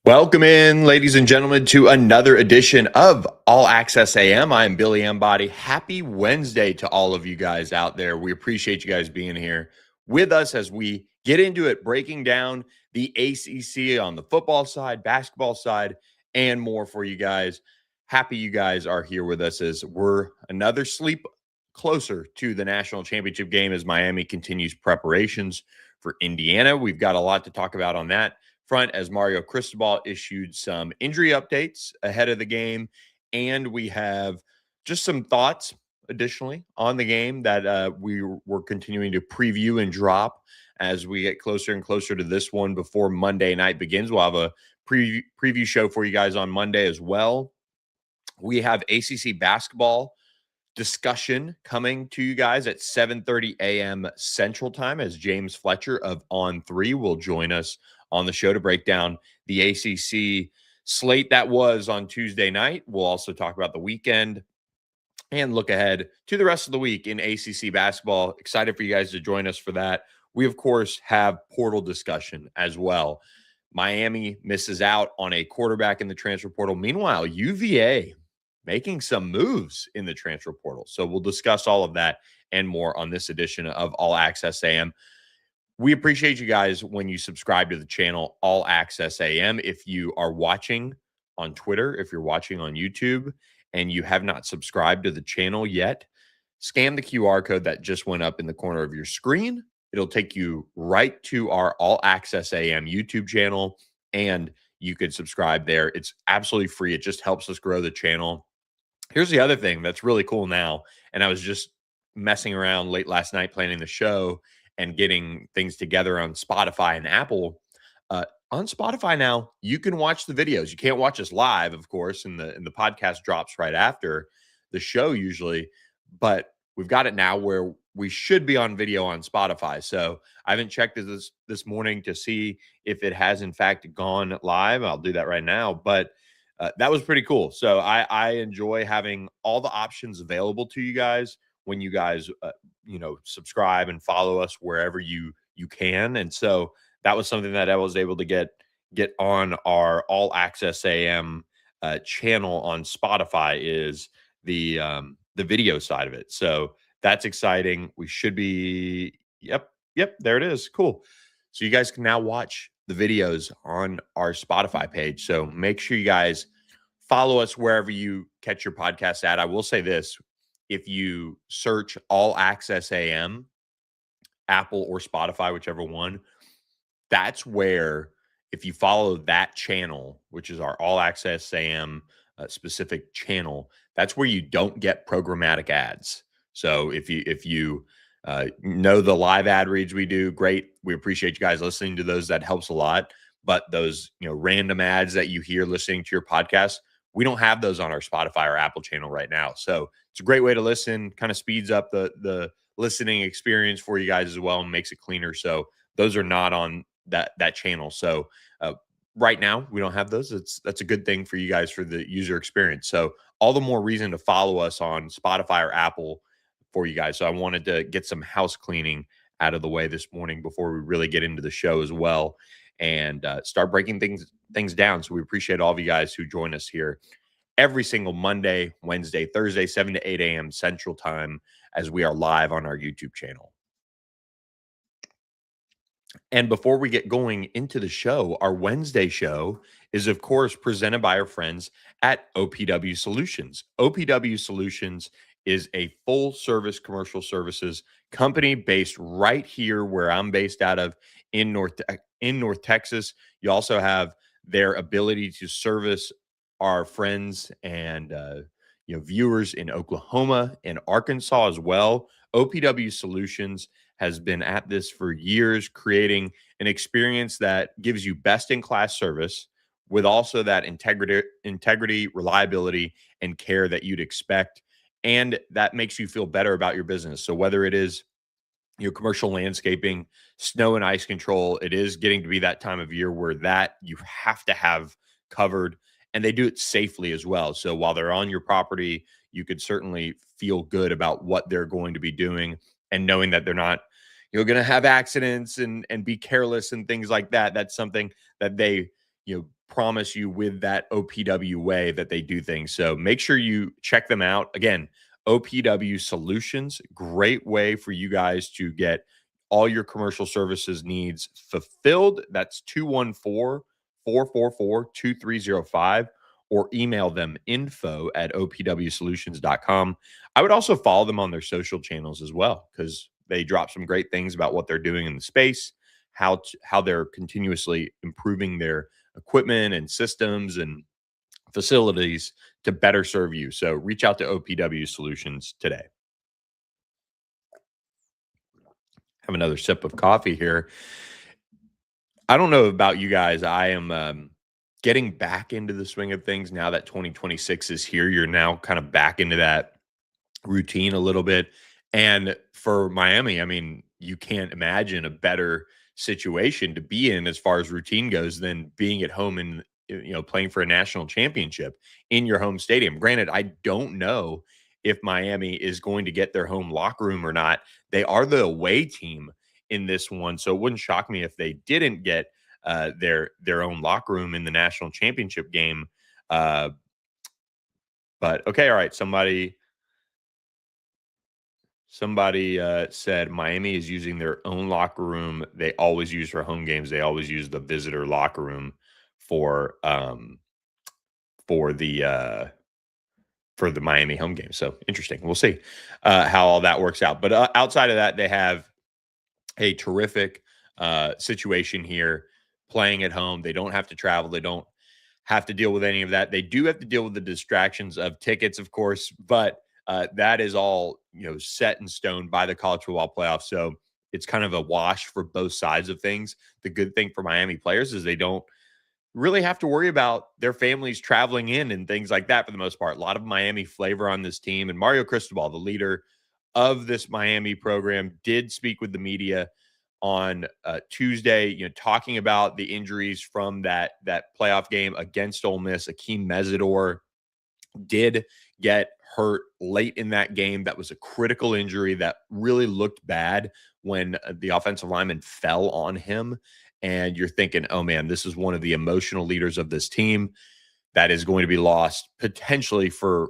Welcome in, ladies and gentlemen, to another edition of All Access AM. I'm Billy Embody. Happy Wednesday to all of you guys out there. We appreciate you guys being here with us as we get into it, breaking down the ACC on the football side, basketball side, and more for you guys. Happy you guys are here with us as we're another sleep closer to the national championship game as Miami continues preparations for Indiana. We've got a lot to talk about on that front as Mario Cristobal issued some injury updates ahead of the game. And we have just some thoughts additionally on the game that we were continuing to preview and drop as we get closer and closer to this one before Monday night begins. We'll have a preview show for you guys on Monday as well. We have ACC basketball discussion coming to you guys at 7:30 a.m. Central Time as James Fletcher of On3 will join us on the show to break down the ACC slate that was on Tuesday night. We'll also talk about the weekend and look ahead to the rest of the week in ACC basketball. Excited for you guys to join us for that. We, of course, have portal discussion as well. Miami misses out on a quarterback in the transfer portal. Meanwhile, UVA making some moves in the transfer portal. So we'll discuss all of that and more on this edition of All Access AM. We appreciate you guys when you subscribe to the channel All Access AM. If you are watching on Twitter, if you're watching on YouTube, and you have not subscribed to the channel yet, scan the QR code that just went up in the corner of your screen. It'll take you right to our All Access AM YouTube channel, and you can subscribe there. It's absolutely free. It just helps us grow the channel. Here's the other thing that's really cool now, and I was just messing around late last night planning the show and getting things together on Spotify and Apple. On Spotify now, you can watch the videos. You can't watch us live, of course, and the podcast drops right after the show usually, but we've got it now where we should be on video on Spotify. So I haven't checked this morning to see if it has in fact gone live. I'll do that right now, but that was pretty cool. So I enjoy having all the options available to you guys when you guys subscribe and follow us wherever you can. And so that was something that I was able to get on our All Access AM channel on Spotify is the video side of it. So that's exciting. We should be yep, there it is. Cool. So you guys can now watch the videos on our Spotify page. So make sure you guys follow us wherever you catch your podcasts at. I will say this, if you search All Access AM, Apple or Spotify, whichever one, that's where, if you follow that channel, which is our All Access AM specific channel, that's where you don't get programmatic ads. So if you know the live ad reads we do, great. We appreciate you guys listening to those. That helps a lot. But those random ads that you hear listening to your podcast, we don't have those on our Spotify or Apple channel right now. So it's a great way to listen, kind of speeds up the listening experience for you guys as well and makes it cleaner. So those are not on that channel. So right now we don't have those. That's a good thing for you guys for the user experience. So all the more reason to follow us on Spotify or Apple for you guys. So I wanted to get some house cleaning out of the way this morning before we really get into the show as well and start breaking things down. So we appreciate all of you guys who join us here every single Monday, Wednesday, Thursday, 7 to 8 a.m. Central Time as we are live on our YouTube channel. And before we get going into the show, our Wednesday show is, of course, presented by our friends at OPW Solutions. OPW Solutions is a full-service commercial services company based right here where I'm based out of in North Texas. You also have their ability to service our friends and viewers in Oklahoma and Arkansas as well. OPW Solutions has been at this for years, creating an experience that gives you best-in-class service with also that integrity, reliability, and care that you'd expect, and that makes you feel better about your business. So whether it is your commercial landscaping, snow and ice control, it is getting to be that time of year where that you have to have covered, and they do it safely as well. So while they're on your property, you could certainly feel good about what they're going to be doing and knowing that they're not, going to have accidents and be careless and things like that. That's something that they, promise you with that OPW way that they do things. So make sure you check them out. Again, OPW Solutions, great way for you guys to get all your commercial services needs fulfilled. That's 214-444-2305, or email them info@opwsolutions.com. I would also follow them on their social channels as well, because they drop some great things about what they're doing in the space, how they're continuously improving their equipment and systems and facilities to better serve you. So reach out to OPW Solutions today. Have another sip of coffee here. I don't know about you guys. I am getting back into the swing of things now that 2026 is here. You're now kind of back into that routine a little bit. And for Miami, I mean, you can't imagine a better situation to be in as far as routine goes than being at home and playing for a national championship in your home stadium. Granted, I don't know if Miami is going to get their home locker room or not. They are the away team in this one, so it wouldn't shock me if they didn't get their own locker room in the national championship game. But okay, all right. Somebody said Miami is using their own locker room. They always use for home games. They always use the visitor locker room for for the uh, for the Miami home game. So interesting. We'll see how all that works out. But outside of that, they have a terrific situation here, playing at home. They don't have to travel. They don't have to deal with any of that. They do have to deal with the distractions of tickets, of course, but that is all set in stone by the college football playoff. So it's kind of a wash for both sides of things. The good thing for Miami players is they don't really have to worry about their families traveling in and things like that for the most part. A lot of Miami flavor on this team. And Mario Cristobal, the leader of this Miami program, did speak with the media on Tuesday, talking about the injuries from that playoff game against Ole Miss. Akeem Mesidor did get hurt late in that game. That was a critical injury that really looked bad when the offensive lineman fell on him. And you're thinking, oh man, this is one of the emotional leaders of this team that is going to be lost potentially for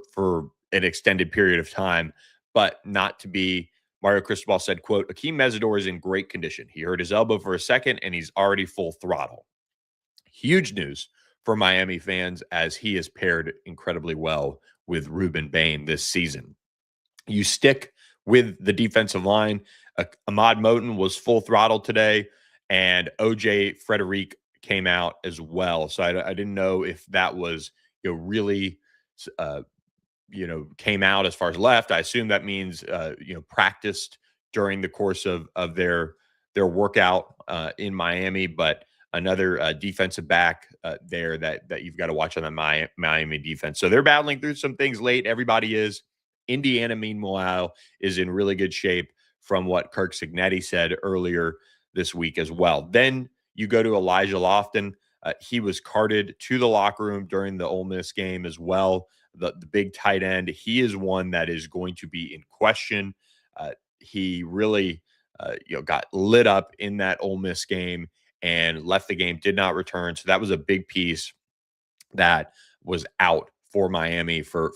an extended period of time, but not to be. Mario Cristobal said, quote, Akeem Mesidor is in great condition. He hurt his elbow for a second and he's already full throttle. Huge news for Miami fans, as he has paired incredibly well with Ruben Bain this season. You stick with the defensive line. Ahmad Moten was full throttle today, and OJ Frederic came out as well. So I didn't know if that was really came out as far as left. I assume that means practiced during the course of their workout in Miami. But another defensive back there that you've got to watch on the Miami defense. So they're battling through some things late. Everybody is. Indiana, meanwhile, is in really good shape from what Kirk Cignetti said earlier this week as well. Then you go to Elijah Lofton. He was carted to the locker room during the Ole Miss game as well. The big tight end, he is one that is going to be in question. He really got lit up in that Ole Miss game and left the game, did not return. So that was a big piece that was out for Miami for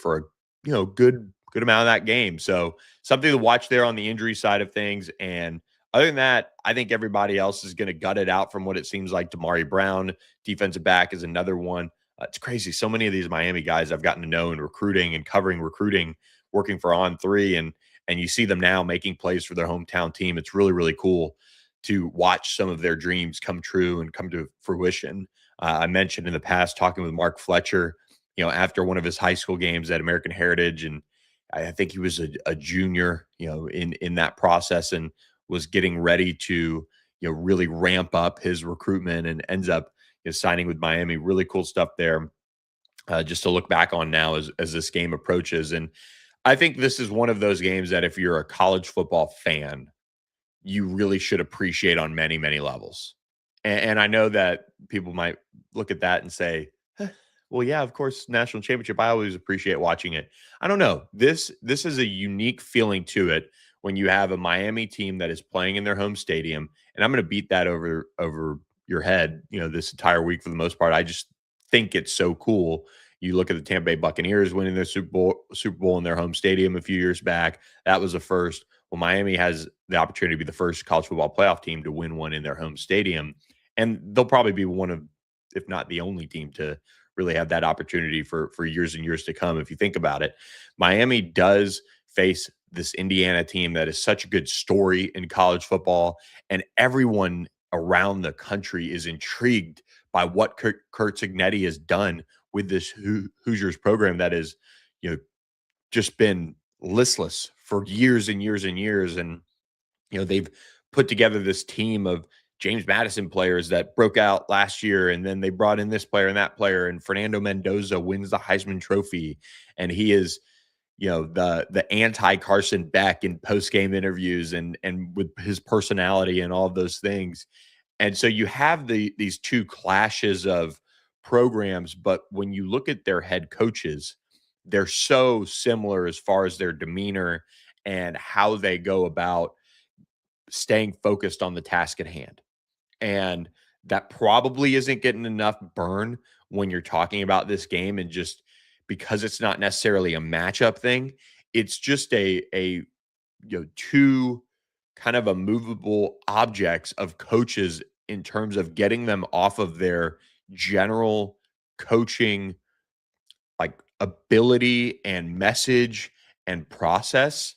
a good amount of that game. So something to watch there on the injury side of things. And other than that, I think everybody else is going to gut it out from what it seems like. Damari Brown, defensive back, is another one. It's crazy. So many of these Miami guys I've gotten to know in recruiting and covering recruiting, working for On3, and you see them now making plays for their hometown team. It's really, really cool to watch some of their dreams come true and come to fruition. I mentioned in the past talking with Mark Fletcher, after one of his high school games at American Heritage, and I think he was a junior, in that process, and was getting ready to, really ramp up his recruitment, and ends up signing with Miami. Really cool stuff there, just to look back on now as this game approaches. And I think this is one of those games that if you're a college football fan, you really should appreciate on many, many levels. And I know that people might look at that and say, well, yeah, of course, national championship. I always appreciate watching it. I don't know. This is a unique feeling to it when you have a Miami team that is playing in their home stadium, and I'm going to beat that over your head, this entire week for the most part. I just think it's so cool. You look at the Tampa Bay Buccaneers winning their Super Bowl in their home stadium a few years back. That was a first. Well, Miami has the opportunity to be the first college football playoff team to win one in their home stadium. And they'll probably be one of, if not the only team to really have that opportunity for years and years to come. If you think about it, Miami does face this Indiana team that is such a good story in college football, and everyone around the country is intrigued by what Kurt Cignetti has done with this Hoosiers program that is, just been listless for years and years and years. And, they've put together this team of James Madison players that broke out last year, and then they brought in this player and that player, and Fernando Mendoza wins the Heisman Trophy, and he is, the anti Carson Beck in post game interviews, and with his personality and all of those things. And so you have these two clashes of programs, but when you look at their head coaches, they're so similar as far as their demeanor and how they go about staying focused on the task at hand. And that probably isn't getting enough burn when you're talking about this game, and just because it's not necessarily a matchup thing, it's just a two kind of immovable objects of coaches in terms of getting them off of their general coaching like ability and message and process,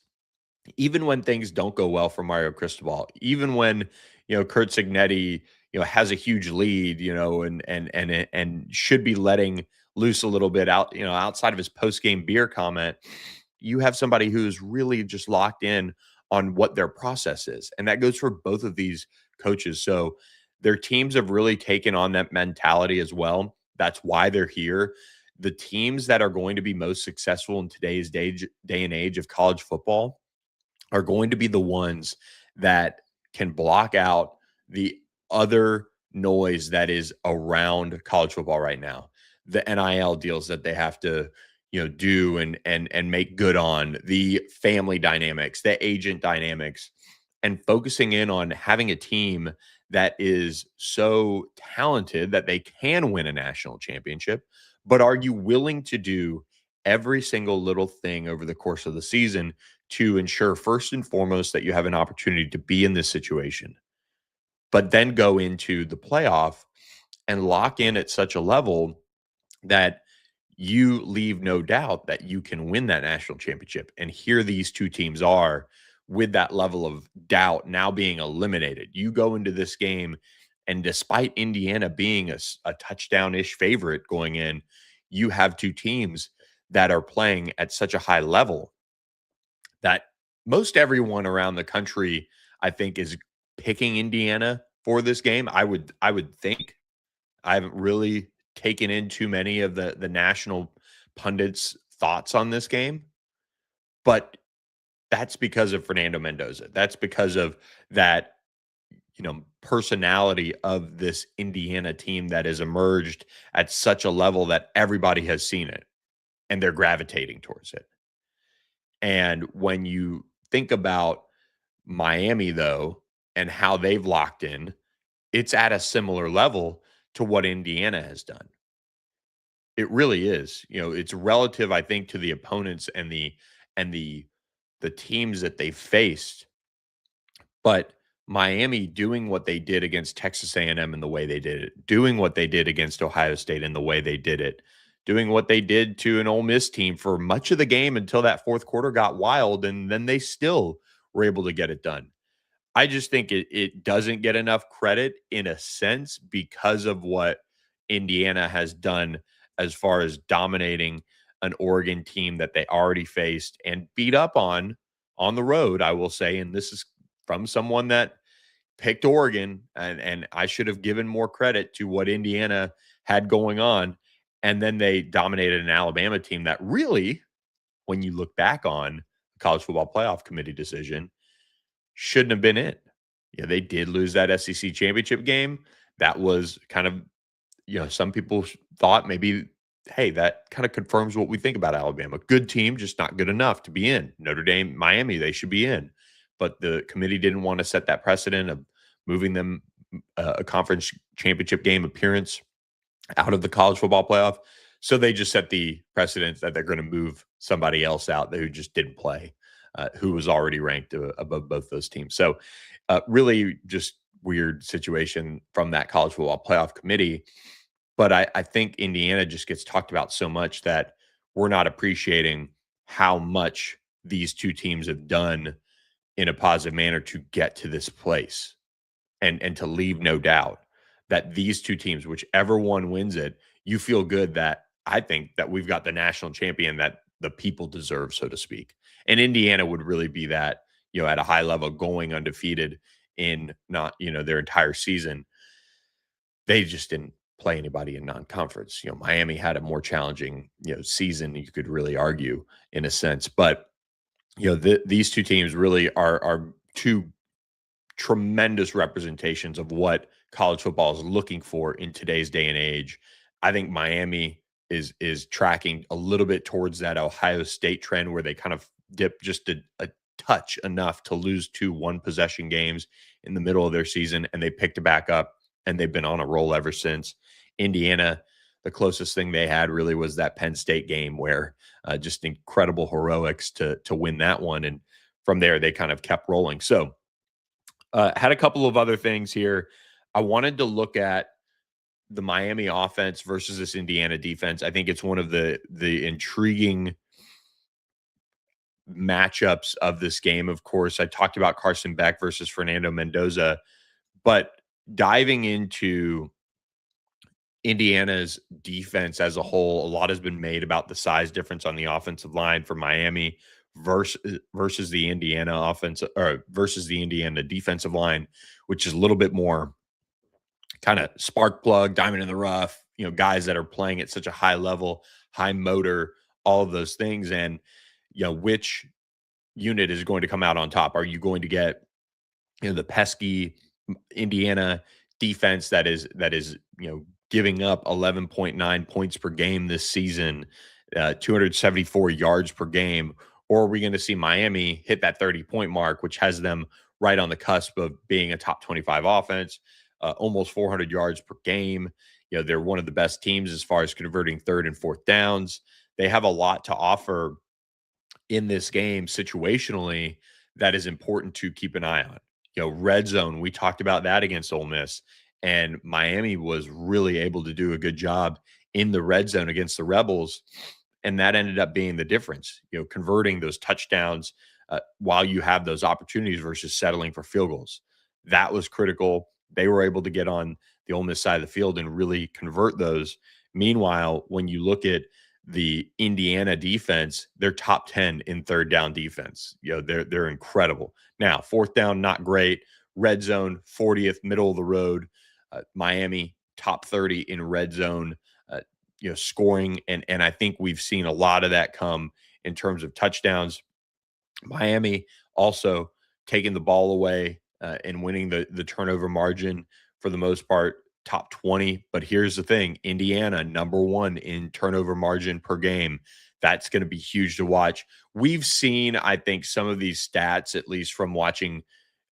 even when things don't go well for Mario Cristobal, even when, Kurt Cignetti, has a huge lead, and should be letting loose a little bit out, outside of his post-game beer comment, you have somebody who's really just locked in on what their process is. And that goes for both of these coaches. So their teams have really taken on that mentality as well. That's why they're here. The teams that are going to be most successful in today's day and age of college football are going to be the ones that can block out the other noise that is around college football right now. The NIL deals that they have to, do and make good on, the family dynamics, the agent dynamics, and focusing in on having a team that is so talented that they can win a national championship. But are you willing to do every single little thing over the course of the season to ensure, first and foremost, that you have an opportunity to be in this situation, but then go into the playoff and lock in at such a level that you leave no doubt that you can win that national championship? And here these two teams are, with that level of doubt now being eliminated. You go into this game, and despite Indiana being a touchdown-ish favorite going in, you have two teams that are playing at such a high level that most everyone around the country, I think, is picking Indiana for this game. I would think. I haven't really taken in too many of the national pundits' thoughts on this game, but that's because of Fernando Mendoza. That's because of that, personality of this Indiana team that has emerged at such a level that everybody has seen it and they're gravitating towards it. And when you think about Miami, though, and how they've locked in, it's at a similar level to what Indiana has done. It really is. It's relative, I think, to the opponents and the teams that they faced. But Miami doing what they did against Texas A&M and M and the way they did it, doing what they did against Ohio State and the way they did it, doing what they did to an Ole Miss team for much of the game until that fourth quarter got wild, and then they still were able to get it done. I just think it doesn't get enough credit in a sense because of what Indiana has done as far as dominating an Oregon team that they already faced and beat up on the road, I will say. And this is from someone that picked Oregon, and I should have given more credit to what Indiana had going on. And then they dominated an Alabama team that really, when you look back on the College Football Playoff Committee decision, shouldn't have been in. Yeah, they did lose that SEC championship game. That was kind of, some people thought maybe, hey, that kind of confirms what we think about Alabama. Good team, just not good enough to be in. Notre Dame, Miami, they should be in. But the committee didn't want to set that precedent of moving them a conference championship game appearance out of the college football playoff. So they just set the precedent that they're going to move somebody else out who just didn't play, who was already ranked above both those teams. So really just weird situation from that college football playoff committee. But I think Indiana just gets talked about so much that we're not appreciating how much these two teams have done in a positive manner to get to this place and to leave no doubt that these two teams, whichever one wins it, you feel good that I think that we've got the national champion that the people deserve, so to speak. And Indiana would really be that, at a high level, going undefeated in not, their entire season. They just didn't play anybody in non-conference. Miami had a more challenging, season, you could really argue in a sense. But, these two teams really are two tremendous representations of what college football is looking for in today's day and age. I think Miami is tracking a little bit towards that Ohio State trend where they kind of dip just a touch enough to lose 2 one-possession games in the middle of their season, and they picked it back up, and they've been on a roll ever since. Indiana, the closest thing they had really was that Penn State game where just incredible heroics to win that one, and from there they kind of kept rolling. So had a couple of other things here. I wanted to look at the Miami offense versus this Indiana defense. I think it's one of the intriguing matchups of this game. Of course, I talked about Carson Beck versus Fernando Mendoza, but diving into Indiana's defense as a whole, a lot has been made about the size difference on the offensive line for Miami versus the Indiana offense or versus the Indiana defensive line, which is a little bit more kind of spark plug, diamond in the rough, guys that are playing at such a high level, high motor, all of those things. And, which unit is going to come out on top? Are you going to get, the pesky Indiana defense that is, giving up 11.9 points per game this season, 274 yards per game? Or are we going to see Miami hit that 30-point mark, which has them right on the cusp of being a top 25 offense, almost 400 yards per game? They're one of the best teams as far as converting third and fourth downs. They have a lot to offer in this game situationally that is important to keep an eye on. Red zone, we talked about that against Ole Miss, and Miami was really able to do a good job in the red zone against the Rebels, and that ended up being the difference, converting those touchdowns while you have those opportunities versus settling for field goals. That was critical. They were able to get on the Ole Miss side of the field and really convert those. Meanwhile, when you look at the Indiana defense, they're top 10 in third down defense. They're incredible. Now, fourth down, not great. Red zone, 40th, middle of the road. Miami, top 30 in red zone, scoring. And I think we've seen a lot of that come in terms of touchdowns. Miami also taking the ball away and winning the turnover margin for the most part, top 20. But here's the thing, Indiana, number 1 in turnover margin per game. That's going to be huge to watch. We've seen, I think, some of these stats, at least from watching,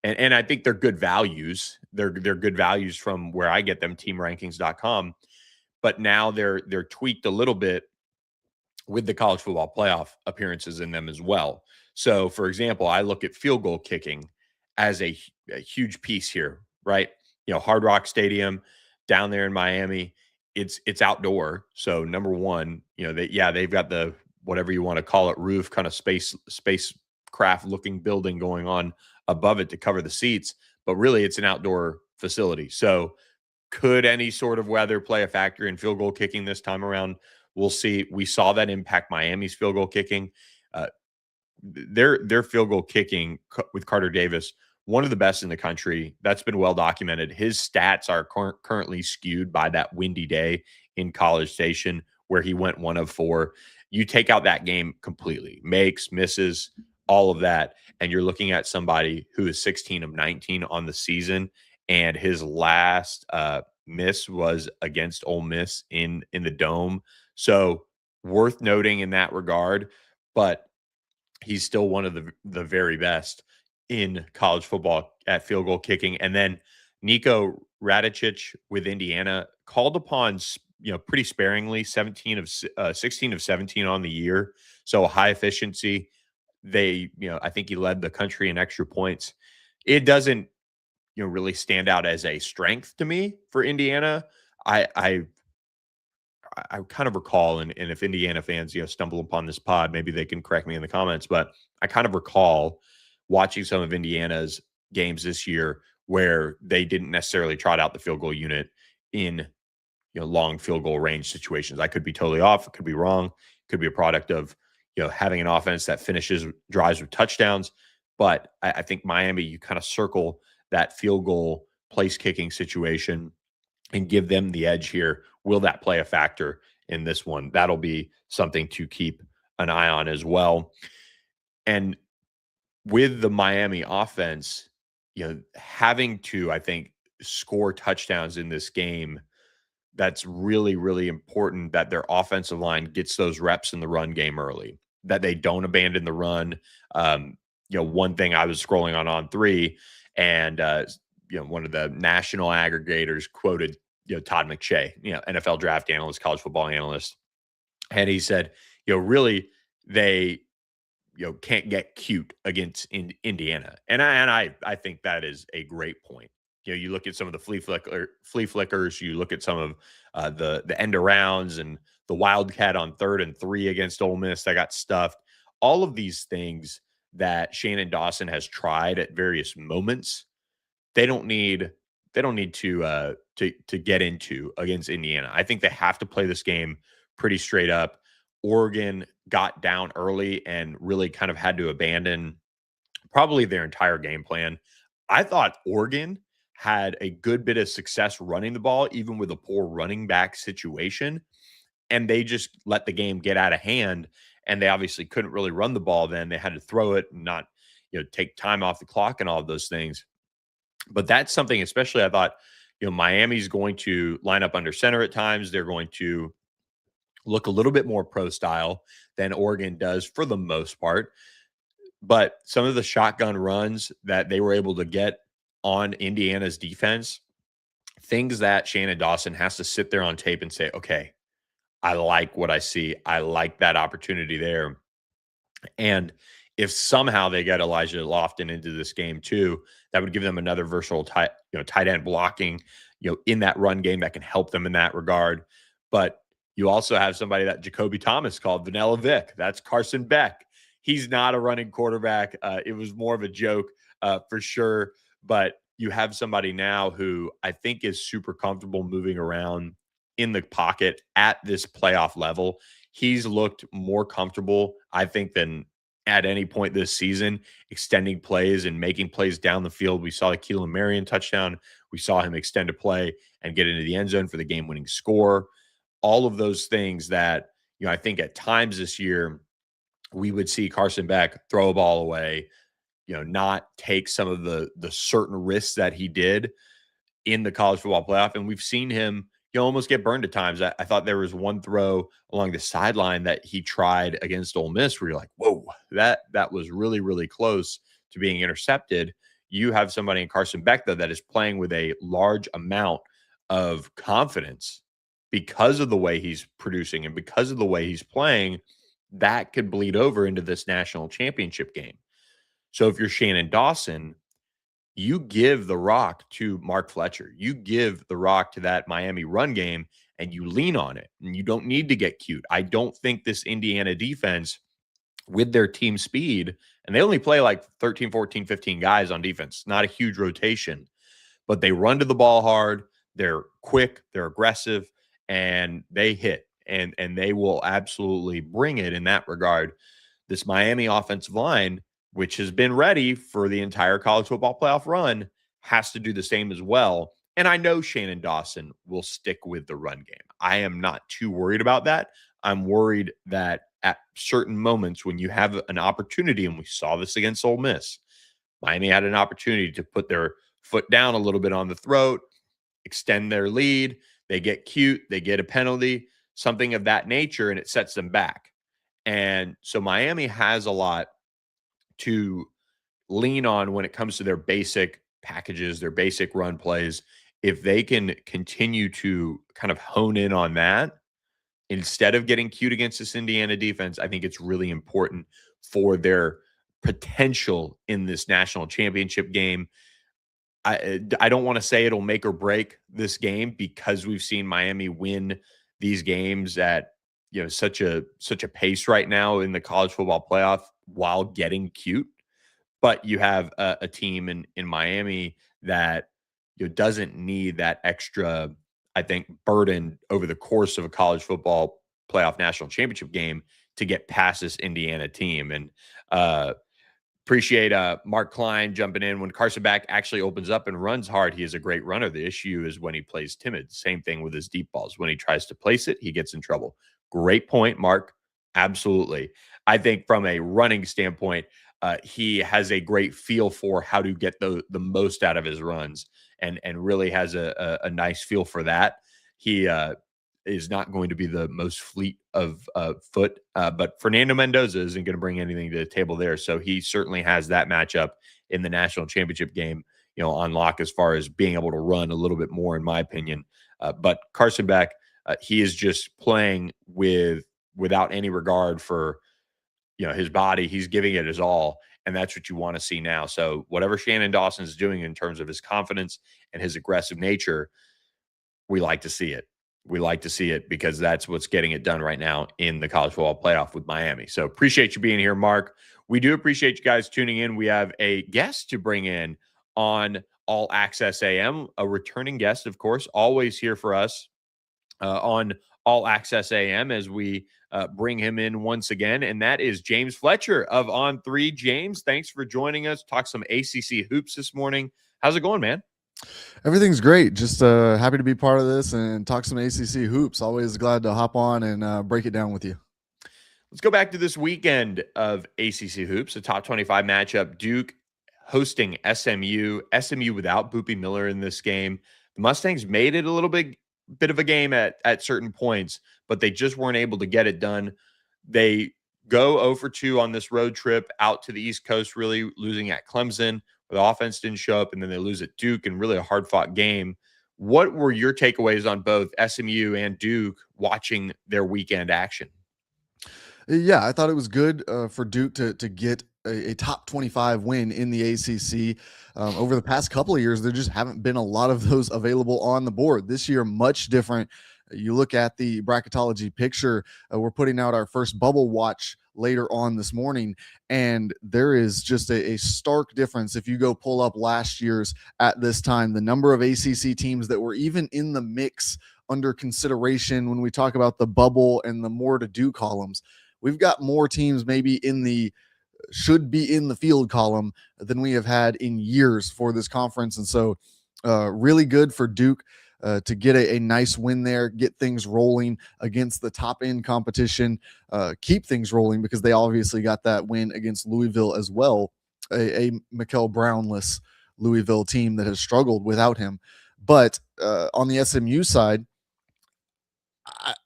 and I think they're good values. They're good values from where I get them, teamrankings.com. But now they're tweaked a little bit with the college football playoff appearances in them as well. So, for example, I look at field goal kicking as a huge piece here, right? Hard Rock Stadium down there in Miami, it's outdoor. So number one, they've got the whatever you want to call it, roof, kind of spacecraft looking building going on above it to cover the seats, but really it's an outdoor facility. So could any sort of weather play a factor in field goal kicking this time around? We'll see. We saw that impact Miami's field goal kicking. Their field goal kicking with Carter Davis, one of the best in the country. That's been well documented. His stats are currently skewed by that windy day in College Station where he went 1 of 4. You take out that game completely, makes, misses, all of that, and you're looking at somebody who is 16 of 19 on the season, and his last miss was against Ole Miss in the Dome. So worth noting in that regard, but he's still one of the very best in college football at field goal kicking. And then Nico Radicic with Indiana called upon, pretty sparingly, 16 of 17 on the year. So high efficiency. I think he led the country in extra points. It doesn't, really stand out as a strength to me for Indiana. I I I kind of recall, and if Indiana fans, stumble upon this pod, maybe they can correct me in the comments, but I kind of recall watching some of Indiana's games this year where they didn't necessarily trot out the field goal unit in, long field goal range situations. I could be totally off. It could be wrong. It could be a product of, having an offense that finishes drives with touchdowns. But I think Miami, you kind of circle that field goal place kicking situation and give them the edge here. Will that play a factor in this one? That'll be something to keep an eye on as well. And with the Miami offense, having to, I think, score touchdowns in this game, that's really, really important that their offensive line gets those reps in the run game early, that they don't abandon the run. One thing I was scrolling on three, and one of the national aggregators quoted, Todd McShay, NFL draft analyst, college football analyst, and he said, really they can't get cute against Indiana, and I think that is a great point. You look at some of the flea flickers, you look at some of the end arounds and the Wildcat on 3rd and 3 against Ole Miss that got stuffed. All of these things that Shannon Dawson has tried at various moments, they don't need to get into against Indiana. I think they have to play this game pretty straight up. Oregon got down early and really kind of had to abandon probably their entire game plan. I thought Oregon had a good bit of success running the ball, even with a poor running back situation. And they just let the game get out of hand. And they obviously couldn't really run the ball then. They had to throw it and not, take time off the clock and all of those things. But that's something, especially I thought, Miami's going to line up under center at times. They're going to look a little bit more pro style than Oregon does for the most part. But some of the shotgun runs that they were able to get on Indiana's defense, things that Shannon Dawson has to sit there on tape and say, okay, I like what I see. I like that opportunity there. And if somehow they get Elijah Lofton into this game too, that would give them another versatile tight end blocking, in that run game that can help them in that regard. But you also have somebody that Jacoby Thomas called Vanilla Vic. That's Carson Beck. He's not a running quarterback. It was more of a joke for sure. But you have somebody now who I think is super comfortable moving around in the pocket at this playoff level. He's looked more comfortable, I think, than at any point this season, extending plays and making plays down the field. We saw the Keelan Marion touchdown. We saw him extend a play and get into the end zone for the game-winning score. All of those things that, I think at times this year, we would see Carson Beck throw a ball away, not take some of the certain risks that he did in the college football playoff. And we've seen him, almost get burned at times. I thought there was one throw along the sideline that he tried against Ole Miss where you're like, whoa, that was really, really close to being intercepted. You have somebody in Carson Beck, though, that is playing with a large amount of confidence because of the way he's producing and because of the way he's playing. That could bleed over into this national championship game. So if you're Shannon Dawson, you give the rock to Mark Fletcher. You give the rock to that Miami run game and you lean on it. And you don't need to get cute. I don't think this Indiana defense, with their team speed, and they only play like 13, 14, 15 guys on defense, not a huge rotation, but they run to the ball hard. They're quick, they're aggressive, and they hit. And they will absolutely bring it in that regard. This Miami offensive line, which has been ready for the entire college football playoff run, has to do the same as well. And I know Shannon Dawson will stick with the run game. I am not too worried about that. I'm worried that at certain moments when you have an opportunity, and we saw this against Ole Miss, Miami had an opportunity to put their foot down a little bit on the throat, extend their lead. They get cute, they get a penalty, something of that nature, and it sets them back. And so Miami has a lot to lean on when it comes to their basic packages, their basic run plays. if they can continue to kind of hone in on that instead of getting cute against this Indiana defense, I think it's really important for their potential in this national championship game. I don't want to say it'll make or break this game because we've seen Miami win these games at such a pace right now in the college football playoff while getting cute. But you have a team in Miami that doesn't need that extra, I think, burden over the course of a college football playoff national championship game to get past this Indiana team. And appreciate Mark Klein jumping in. When Carson Beck actually opens up and runs hard, he is a great runner. The issue is when he plays timid. Same thing with his deep balls. When he tries to place it, he gets in trouble. Great point, Mark. Absolutely. I think from a running standpoint, he has a great feel for how to get the most out of his runs, and really has a nice feel for that. He is not going to be the most fleet of foot, but Fernando Mendoza isn't going to bring anything to the table there. So he certainly has that matchup in the national championship game, on lock as far as being able to run a little bit more, in my opinion. But Carson Beck, he is just playing without any regard for his body. He's giving it his all, and that's what you want to see now. So whatever Shannon Dawson's doing in terms of his confidence and his aggressive nature, we like to see it. We like to see it because that's what's getting it done right now in the college football playoff with Miami. So appreciate you being here, Mark. We do appreciate you guys tuning in. We have a guest to bring in on All Access AM, a returning guest, of course, always here for us on All Access AM as we bring him in once again. And that is James Fletcher of On3. James, thanks for joining us. Talk some ACC hoops this morning. How's it going, man? Everything's great. Just happy to be part of this and talk some ACC hoops. Always glad to hop on and break it down with you. Let's go back to this weekend of ACC hoops, a top 25 matchup. Duke hosting SMU. SMU without Boopy Miller in this game. The Mustangs made it a little bit of a game at certain points, but they just weren't able to get it done. They go 0 for 2 on this road trip out to the East Coast, really losing at Clemson. The offense didn't show up, and then they lose at Duke in really a hard-fought game. What were your takeaways on both SMU and Duke watching their weekend action? Yeah, I thought it was good for Duke to get a top 25 win in the ACC. Over the past couple of years, there just haven't been a lot of those available on the board. This year, much different. You look at the bracketology picture, we're putting out our first bubble watch later on this morning, and there is just a stark difference. If you go pull up last year's at this time, the number of ACC teams that were even in the mix under consideration when we talk about the bubble and the more to do columns, we've got more teams maybe in the should be in the field column than we have had in years for this conference. And so really good for Duke to get a nice win there, get things rolling against the top end competition, keep things rolling because they obviously got that win against Louisville as well, a Mikel Brownless Louisville team that has struggled without him. But on the SMU side,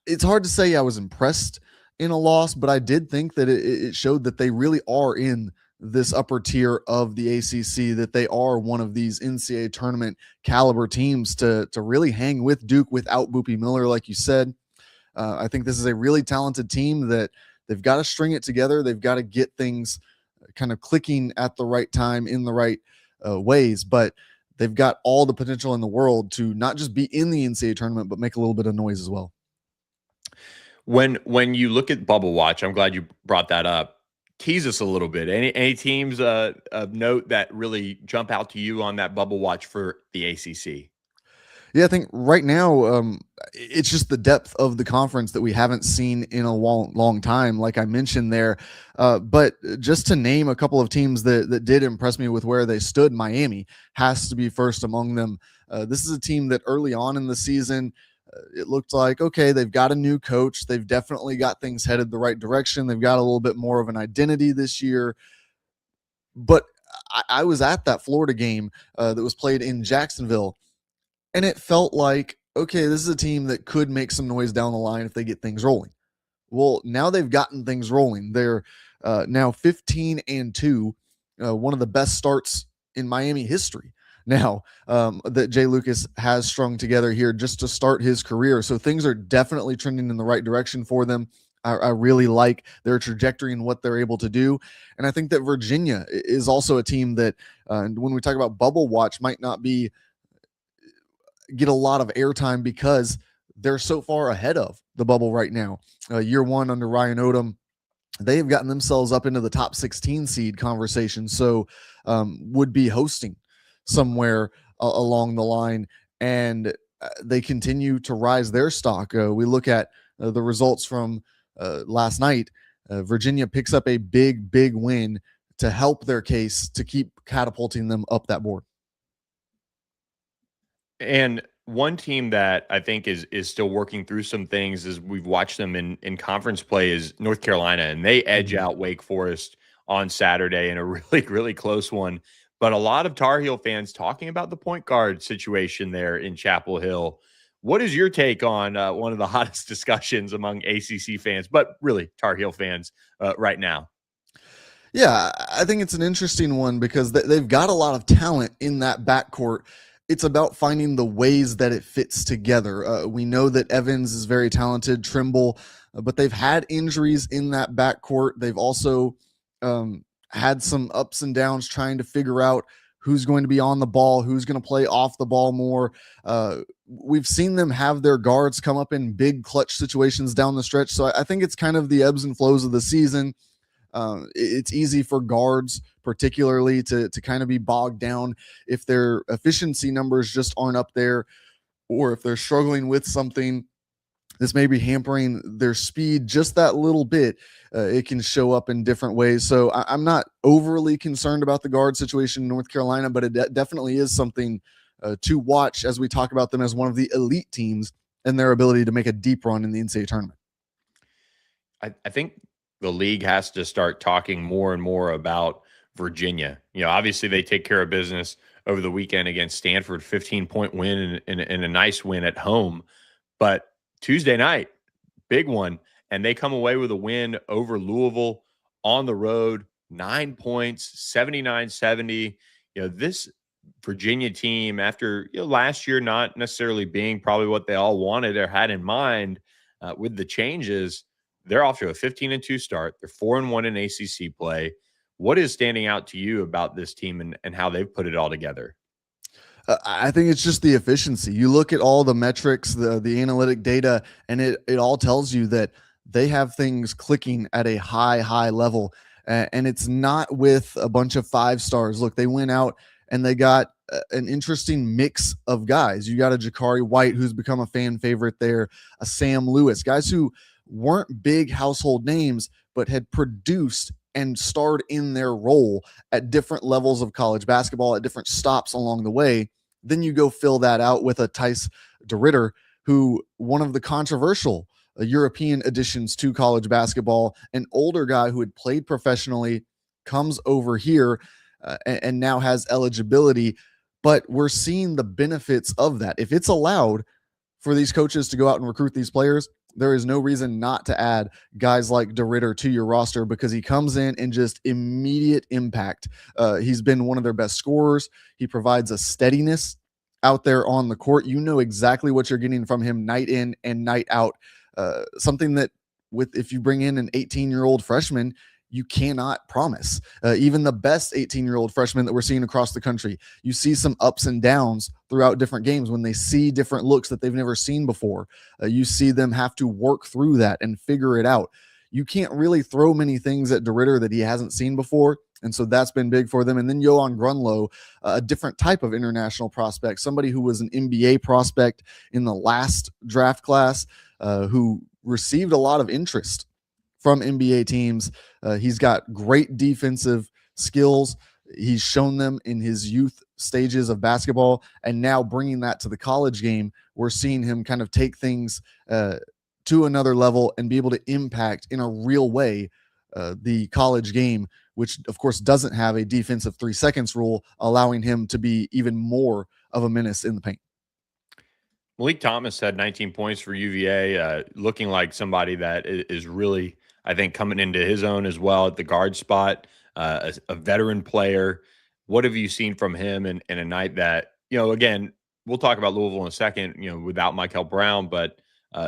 it's hard to say I was impressed in a loss, but I did think that it showed that they really are in this upper tier of the ACC, that they are one of these NCAA tournament caliber teams to really hang with Duke without Boopy Miller, like you said. I think this is a really talented team that they've got to string it together. They've got to get things kind of clicking at the right time in the right ways, but they've got all the potential in the world to not just be in the NCAA tournament, but make a little bit of noise as well. When you look at Bubble Watch, I'm glad you brought that up. Tease us a little bit. Any teams of note that really jump out to you on that Bubble Watch for the ACC? Yeah, I think right now it's just the depth of the conference that we haven't seen in a long time, like I mentioned there. But just to name a couple of teams that did impress me with where they stood, Miami has to be first among them. This is a team that early on in the season, it looked like, okay, they've got a new coach. They've definitely got things headed the right direction. They've got a little bit more of an identity this year. But I was at that Florida game that was played in Jacksonville, and it felt like, okay, this is a team that could make some noise down the line if they get things rolling. Well, now they've gotten things rolling. They're now 15-2, one of the best starts in Miami history. now that Jay Lucas has strung together here just to start his career. So things are definitely trending in the right direction for them. I really like their trajectory and what they're able to do. And I think that Virginia is also a team that, when we talk about bubble watch, might not be get a lot of airtime because they're so far ahead of the bubble right now. Year one under Ryan Odom, they have gotten themselves up into the top 16 seed conversation. So would be hosting somewhere along the line. And they continue to rise their stock. We look at the results from last night. Virginia picks up a big win to help their case to keep catapulting them up that board. And one team that I think is still working through some things as we've watched them in conference play is North Carolina, and they edge out Wake Forest on Saturday in a really close one. But a lot of Tar Heel fans talking about the point guard situation there in Chapel Hill. What is your take on one of the hottest discussions among ACC fans, but really Tar Heel fans right now? Yeah, I think it's an interesting one because they've got a lot of talent in that backcourt. It's about finding the ways that it fits together. We know that Evans is very talented, Trimble, but they've had injuries in that backcourt. They've also had some ups and downs trying to figure out who's going to be on the ball, who's going to play off the ball more. We've seen them have their guards come up in big clutch situations down the stretch. So I think it's kind of the ebbs and flows of the season. It's easy for guards, particularly, to kind of be bogged down if their efficiency numbers just aren't up there, or if they're struggling with something that's maybe hampering their speed just that little bit. It can show up in different ways. So I'm not overly concerned about the guard situation in North Carolina, but it definitely is something to watch as we talk about them as one of the elite teams and their ability to make a deep run in the NCAA tournament. I think the league has to start talking more and more about Virginia. Obviously they take care of business over the weekend against Stanford, 15-point win and a nice win at home. But Tuesday night, big one, and they come away with a win over Louisville on the road, 9 points, 79-70. This Virginia team, after last year not necessarily being probably what they all wanted or had in mind with the changes, they're off to a 15-2 start. They're 4-1 in ACC play. What is standing out to you about this team and how they've put it all together? I think it's just the efficiency. You look at all the metrics, the analytic data, and it all tells you that they have things clicking at a high level. And it's not with a bunch of 5 stars. Look, they went out and they got an interesting mix of guys. You got a Jakari White, who's become a fan favorite there, a Sam Lewis, guys who weren't big household names, but had produced and starred in their role at different levels of college basketball at different stops along the way. Then you go fill that out with a Tice DeRitter, who one of the controversial European additions to college basketball, an older guy who had played professionally, comes over here and now has eligibility. But we're seeing the benefits of that. If it's allowed for these coaches to go out and recruit these players, there is no reason not to add guys like DeRitter to your roster because he comes in and just immediate impact. He's been one of their best scorers. He provides a steadiness out there on the court. You know exactly what you're getting from him night in and night out. Something that if you bring in an 18-year-old freshman, you cannot promise. Even the best 18-year-old freshmen that we're seeing across the country, you see some ups and downs throughout different games when they see different looks that they've never seen before. You see them have to work through that and figure it out. You can't really throw many things at DeRitter that he hasn't seen before, and so that's been big for them. And then Johan Grunlow, a different type of international prospect, somebody who was an NBA prospect in the last draft class, who received a lot of interest from NBA teams. He's got great defensive skills. He's shown them in his youth stages of basketball, and now bringing that to the college game, we're seeing him kind of take things to another level and be able to impact in a real way the college game, which of course doesn't have a defensive 3 seconds rule, allowing him to be even more of a menace in the paint. Malik Thomas had 19 points for UVA, looking like somebody that is really, I think, coming into his own as well at the guard spot, a veteran player. What have you seen from him in a night that, again, we'll talk about Louisville in a second, without Michael Brown, but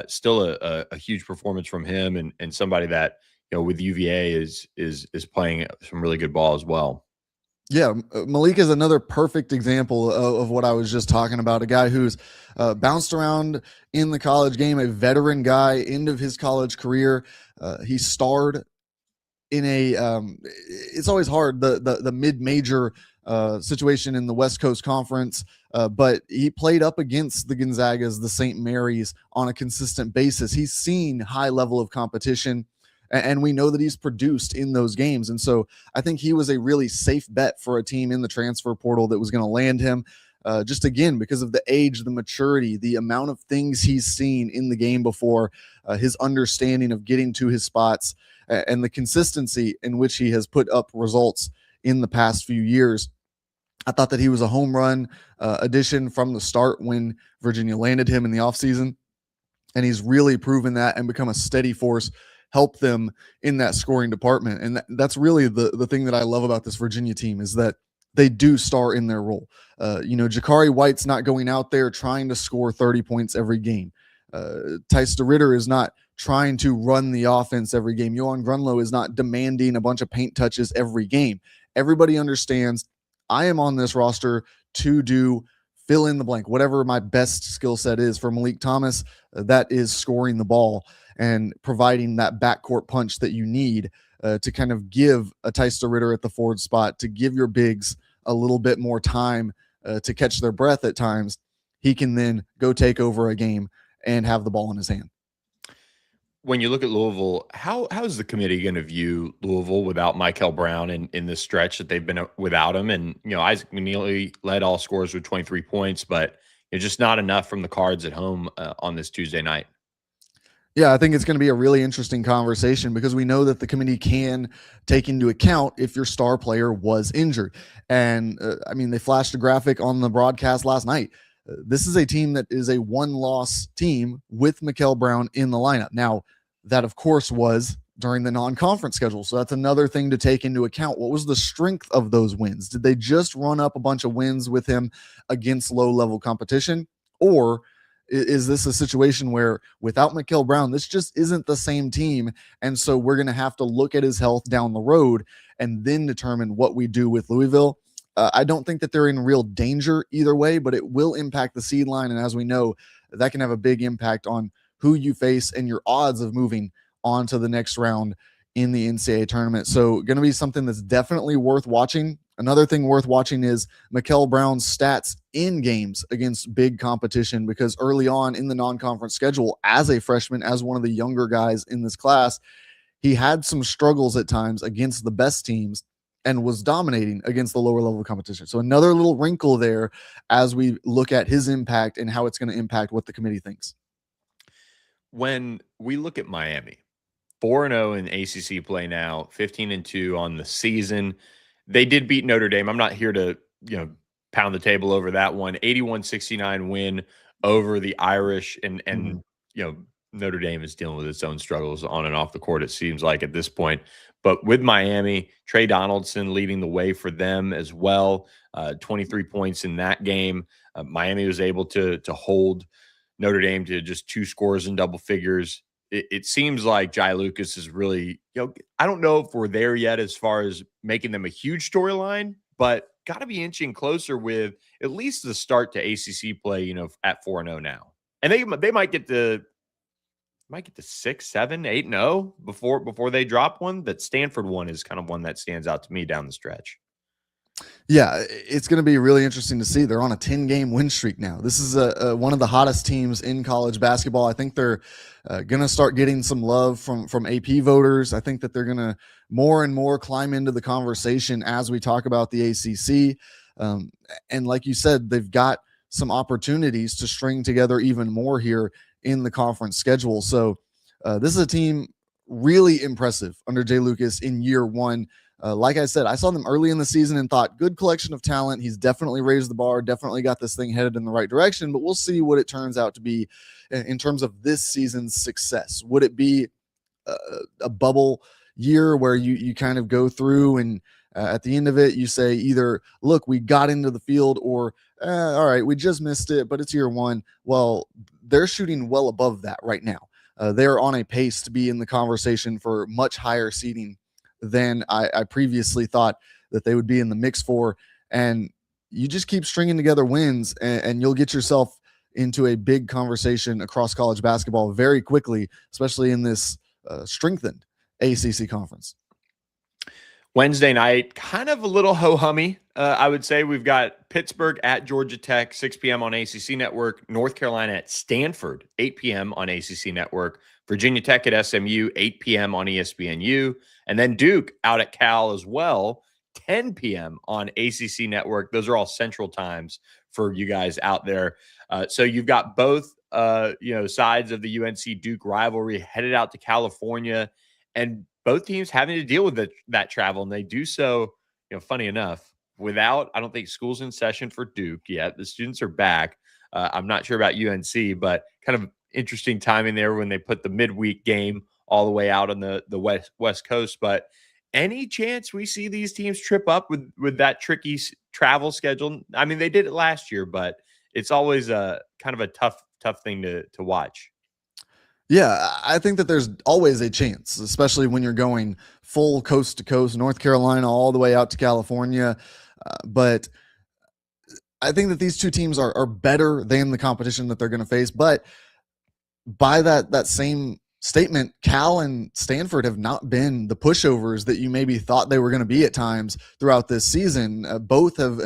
still a huge performance from him and somebody that, with UVA is playing some really good ball as well. Yeah, Malik is another perfect example of what I was just talking about. A guy who's bounced around in the college game, a veteran guy, end of his college career. He starred in a it's always hard, the mid-major situation in the West Coast Conference, but he played up against the Gonzagas, the St. Mary's on a consistent basis. He's seen high level of competition, and we know that he's produced in those games. And so I think he was a really safe bet for a team in the transfer portal that was going to land him. Just again, because of the age, the maturity, the amount of things he's seen in the game before, his understanding of getting to his spots, and the consistency in which he has put up results in the past few years. I thought that he was a home run addition from the start when Virginia landed him in the offseason. And he's really proven that and become a steady force, help them in that scoring department. And that's really the thing that I love about this Virginia team is that they do star in their role. Jakari White's not going out there trying to score 30 points every game. Tice DeRitter is not trying to run the offense every game. Johan Grunlow is not demanding a bunch of paint touches every game. Everybody understands I am on this roster to do fill in the blank, whatever my best skill set is. For Malik Thomas, that is scoring the ball and providing that backcourt punch that you need to kind of give a Tice DeRitter at the forward spot, to give your bigs a little bit more time to catch their breath at times. He can then go take over a game and have the ball in his hand. When you look at Louisville, how is the committee going to view Louisville without Michael Brown in this stretch that they've been without him? And, Isaac Neely led all scorers with 23 points, but it's just not enough from the Cards at home on this Tuesday night. Yeah, I think it's going to be a really interesting conversation because we know that the committee can take into account if your star player was injured. And they flashed a graphic on the broadcast last night. This is a team that is a one-loss team with Mikel Brown in the lineup. Now, that, of course, was during the non-conference schedule. So that's another thing to take into account. What was the strength of those wins? Did they just run up a bunch of wins with him against low-level competition? Or is this a situation where without Mikel Brown, this just isn't the same team? And so we're going to have to look at his health down the road and then determine what we do with Louisville. I don't think that they're in real danger either way, but it will impact the seed line. And as we know, that can have a big impact on who you face and your odds of moving on to the next round in the NCAA tournament. So going to be something that's definitely worth watching. Another thing worth watching is Mikel Brown's stats in games against big competition, because early on in the non-conference schedule, as a freshman, as one of the younger guys in this class, he had some struggles at times against the best teams and was dominating against the lower level competition. So another little wrinkle there as we look at his impact and how it's going to impact what the committee thinks. When we look at Miami, 4-0 in ACC play now, 15-2 on the season. They did beat Notre Dame. I'm not here to, pound the table over that one. 81-69 win over the Irish. And Notre Dame is dealing with its own struggles on and off the court, it seems like at this point. But with Miami, Trey Donaldson leading the way for them as well. 23 points in that game. Miami was able to hold Notre Dame to just 2 scores in double figures. It seems like Jai Lucas is really, I don't know if we're there yet as far as making them a huge storyline, but got to be inching closer with at least the start to ACC play, at 4-0 now. And they might get to 6, 7, 8-0 before they drop one. That Stanford one is kind of one that stands out to me down the stretch. Yeah, it's going to be really interesting to see. They're on a 10-game win streak now. This is one of the hottest teams in college basketball. I think they're going to start getting some love from AP voters. I think that they're going to more and more climb into the conversation as we talk about the ACC. And like you said, they've got some opportunities to string together even more here in the conference schedule. So this is a team really impressive under Jay Lucas in year one. Like I said, I saw them early in the season and thought, good collection of talent. He's definitely raised the bar, definitely got this thing headed in the right direction, but we'll see what it turns out to be in terms of this season's success. Would it be a bubble year where you kind of go through and At the end of it, you say either, look, we got into the field, or all right, we just missed it, but it's year one. Well, they're shooting well above that right now. They're on a pace to be in the conversation for much higher seeding than I previously thought that they would be in the mix for. And you just keep stringing together wins, and you'll get yourself into a big conversation across college basketball very quickly, especially in this strengthened ACC conference. Wednesday night, kind of a little ho-hummy. I would say we've got Pittsburgh at Georgia Tech, 6 p.m. on ACC Network. North Carolina at Stanford, 8 p.m. on ACC Network. Virginia Tech at SMU, 8 p.m. on ESPNU. And then Duke out at Cal as well, 10 p.m. on ACC Network. Those are all central times for you guys out there. So you've got both sides of the UNC Duke rivalry headed out to California, and both teams having to deal with that travel, and they do so, funny enough, without, I don't think school's in session for Duke yet. The students are back. I'm not sure about UNC, but kind of interesting timing there when they put the midweek game all the way out on the West Coast. But any chance we see these teams trip up with that tricky travel schedule? I mean, they did it last year, but it's always a kind of a tough thing to watch. Yeah, I think that there's always a chance, especially when you're going full coast to coast, North Carolina, all the way out to California. But I think that these two teams are better than the competition that they're going to face. But by that same statement, Cal and Stanford have not been the pushovers that you maybe thought they were going to be at times throughout this season. Both have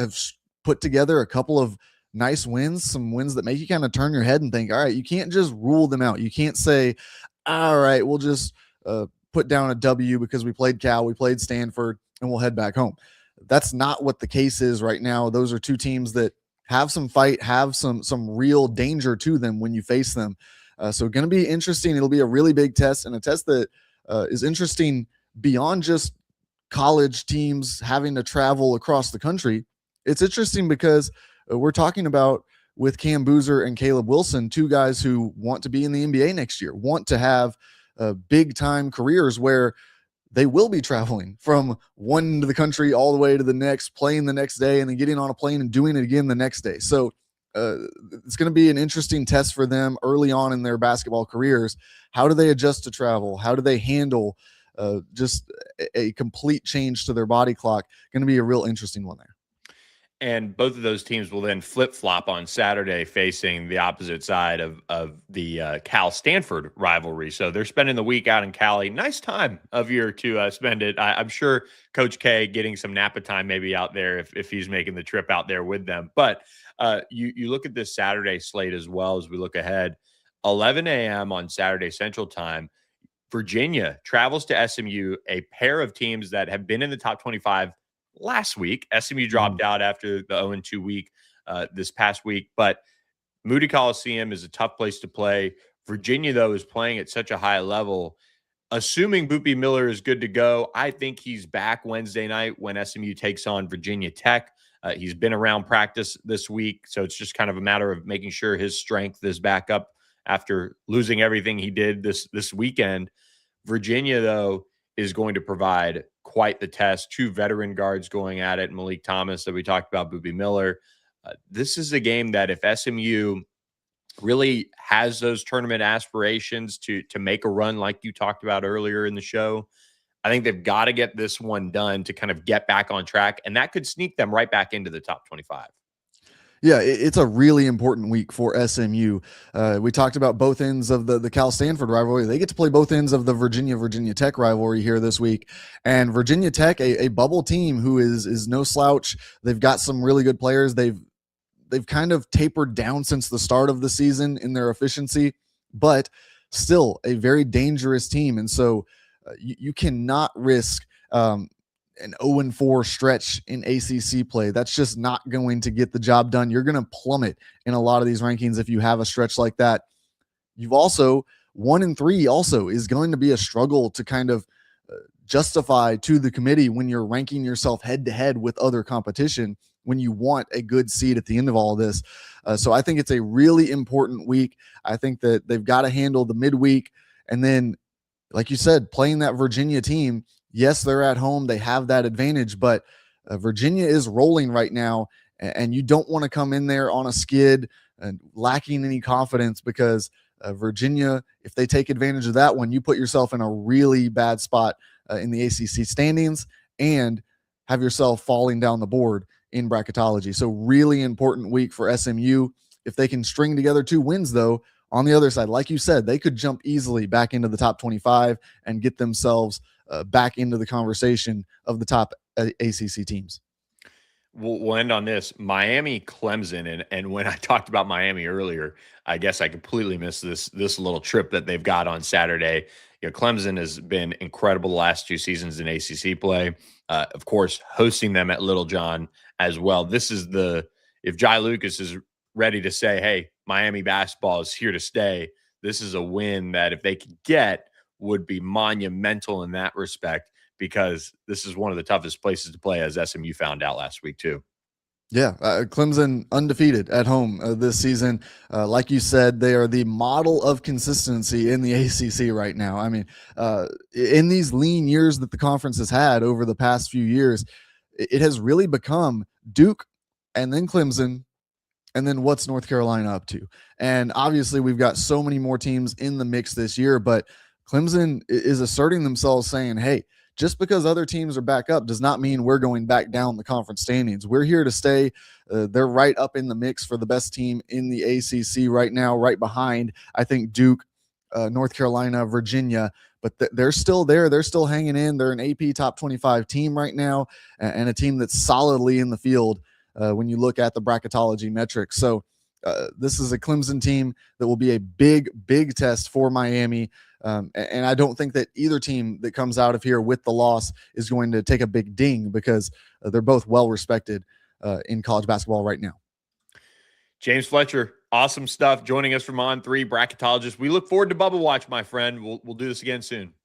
put together a couple of nice wins, some wins that make you kind of turn your head and think, all right, you can't just rule them out. You can't say, all right, we'll just put down a W because we played Cal, we played Stanford, and we'll head back home. That's not what the case is right now. Those are two teams that have some fight, have some real danger to them when you face them. So going to be interesting. It'll be a really big test, and a test that is interesting beyond just college teams having to travel across the country. It's interesting because we're talking about, with Cam Boozer and Caleb Wilson, two guys who want to be in the NBA next year, want to have big time careers where they will be traveling from one end of the country all the way to the next, playing the next day, and then getting on a plane and doing it again the next day. So it's going to be an interesting test for them early on in their basketball careers. How do they adjust to travel? How do they handle just a complete change to their body clock? Going to be a real interesting one there. And both of those teams will then flip-flop on Saturday, facing the opposite side of the Cal-Stanford rivalry. So they're spending the week out in Cali. Nice time of year to spend it. I'm sure Coach K getting some Napa time maybe out there if he's making the trip out there with them. But you look at this Saturday slate as well as we look ahead. 11 a.m. on Saturday Central Time, Virginia travels to SMU, a pair of teams that have been in the top 25 last week. SMU dropped out after the 0-2 week this past week, but Moody Coliseum is a tough place to play. Virginia, though, is playing at such a high level. Assuming Boopy Miller is good to go, I think he's back Wednesday night when SMU takes on Virginia Tech. He's been around practice this week, so it's just kind of a matter of making sure his strength is back up after losing everything he did this weekend. Virginia, though, is going to provide quite the test. Two veteran guards going at it, Malik Thomas that we talked about, Boopy Miller. This is a game that if SMU really has those tournament aspirations to make a run like you talked about earlier in the show, I think they've got to get this one done to kind of get back on track, and that could sneak them right back into the top 25. Yeah, it's a really important week for SMU. We talked about both ends of the Cal-Stanford rivalry. They get to play both ends of the Virginia Tech rivalry here this week. And Virginia Tech, a bubble team who is no slouch. They've got some really good players. They've kind of tapered down since the start of the season in their efficiency, but still a very dangerous team. And so you cannot risk an 0-4 stretch in ACC play. That's just not going to get the job done. You're going to plummet in a lot of these rankings if you have a stretch like that. You've also 1-3 also is going to be a struggle to kind of justify to the committee when you're ranking yourself head to head with other competition, when you want a good seed at the end of all of this. So I think it's a really important week. I think that they've got to handle the midweek, and then, like you said, playing that Virginia team Yes, they're at home. They have that advantage, but Virginia is rolling right now, and you don't want to come in there on a skid and lacking any confidence because Virginia, if they take advantage of that one, you put yourself in a really bad spot in the ACC standings and have yourself falling down the board in bracketology. So really important week for SMU. If they can string together 2 wins, though, on the other side, like you said, they could jump easily back into the top 25 and get themselves back into the conversation of the top ACC teams. We'll end on this. Miami, Clemson, and when I talked about Miami earlier, I guess I completely missed this little trip that they've got on Saturday. Clemson has been incredible the last 2 seasons in ACC play. Of course, hosting them at Little John as well. This is if Jai Lucas is ready to say, "Hey, Miami basketball is here to stay," this is a win that if they could get would be monumental in that respect, because this is one of the toughest places to play, as SMU found out last week too. Yeah, Clemson undefeated at home this season. Like you said, they are the model of consistency in the ACC right now. I mean, in these lean years that the conference has had over the past few years, it has really become Duke and then Clemson and then what's North Carolina up to? And obviously, we've got so many more teams in the mix this year, but Clemson is asserting themselves saying, hey, just because other teams are back up does not mean we're going back down the conference standings. We're here to stay. They're right up in the mix for the best team in the ACC right now, right behind, I think, Duke, North Carolina, Virginia. But they're still there. They're still hanging in. They're an AP top 25 team right now and a team that's solidly in the field when you look at the bracketology metrics. So this is a Clemson team that will be a big, big test for Miami. And I don't think that either team that comes out of here with the loss is going to take a big ding because they're both well respected in college basketball right now. James Fletcher, awesome stuff, joining us from On3 Bracketologist. We look forward to Bubble Watch, my friend. We'll do this again soon.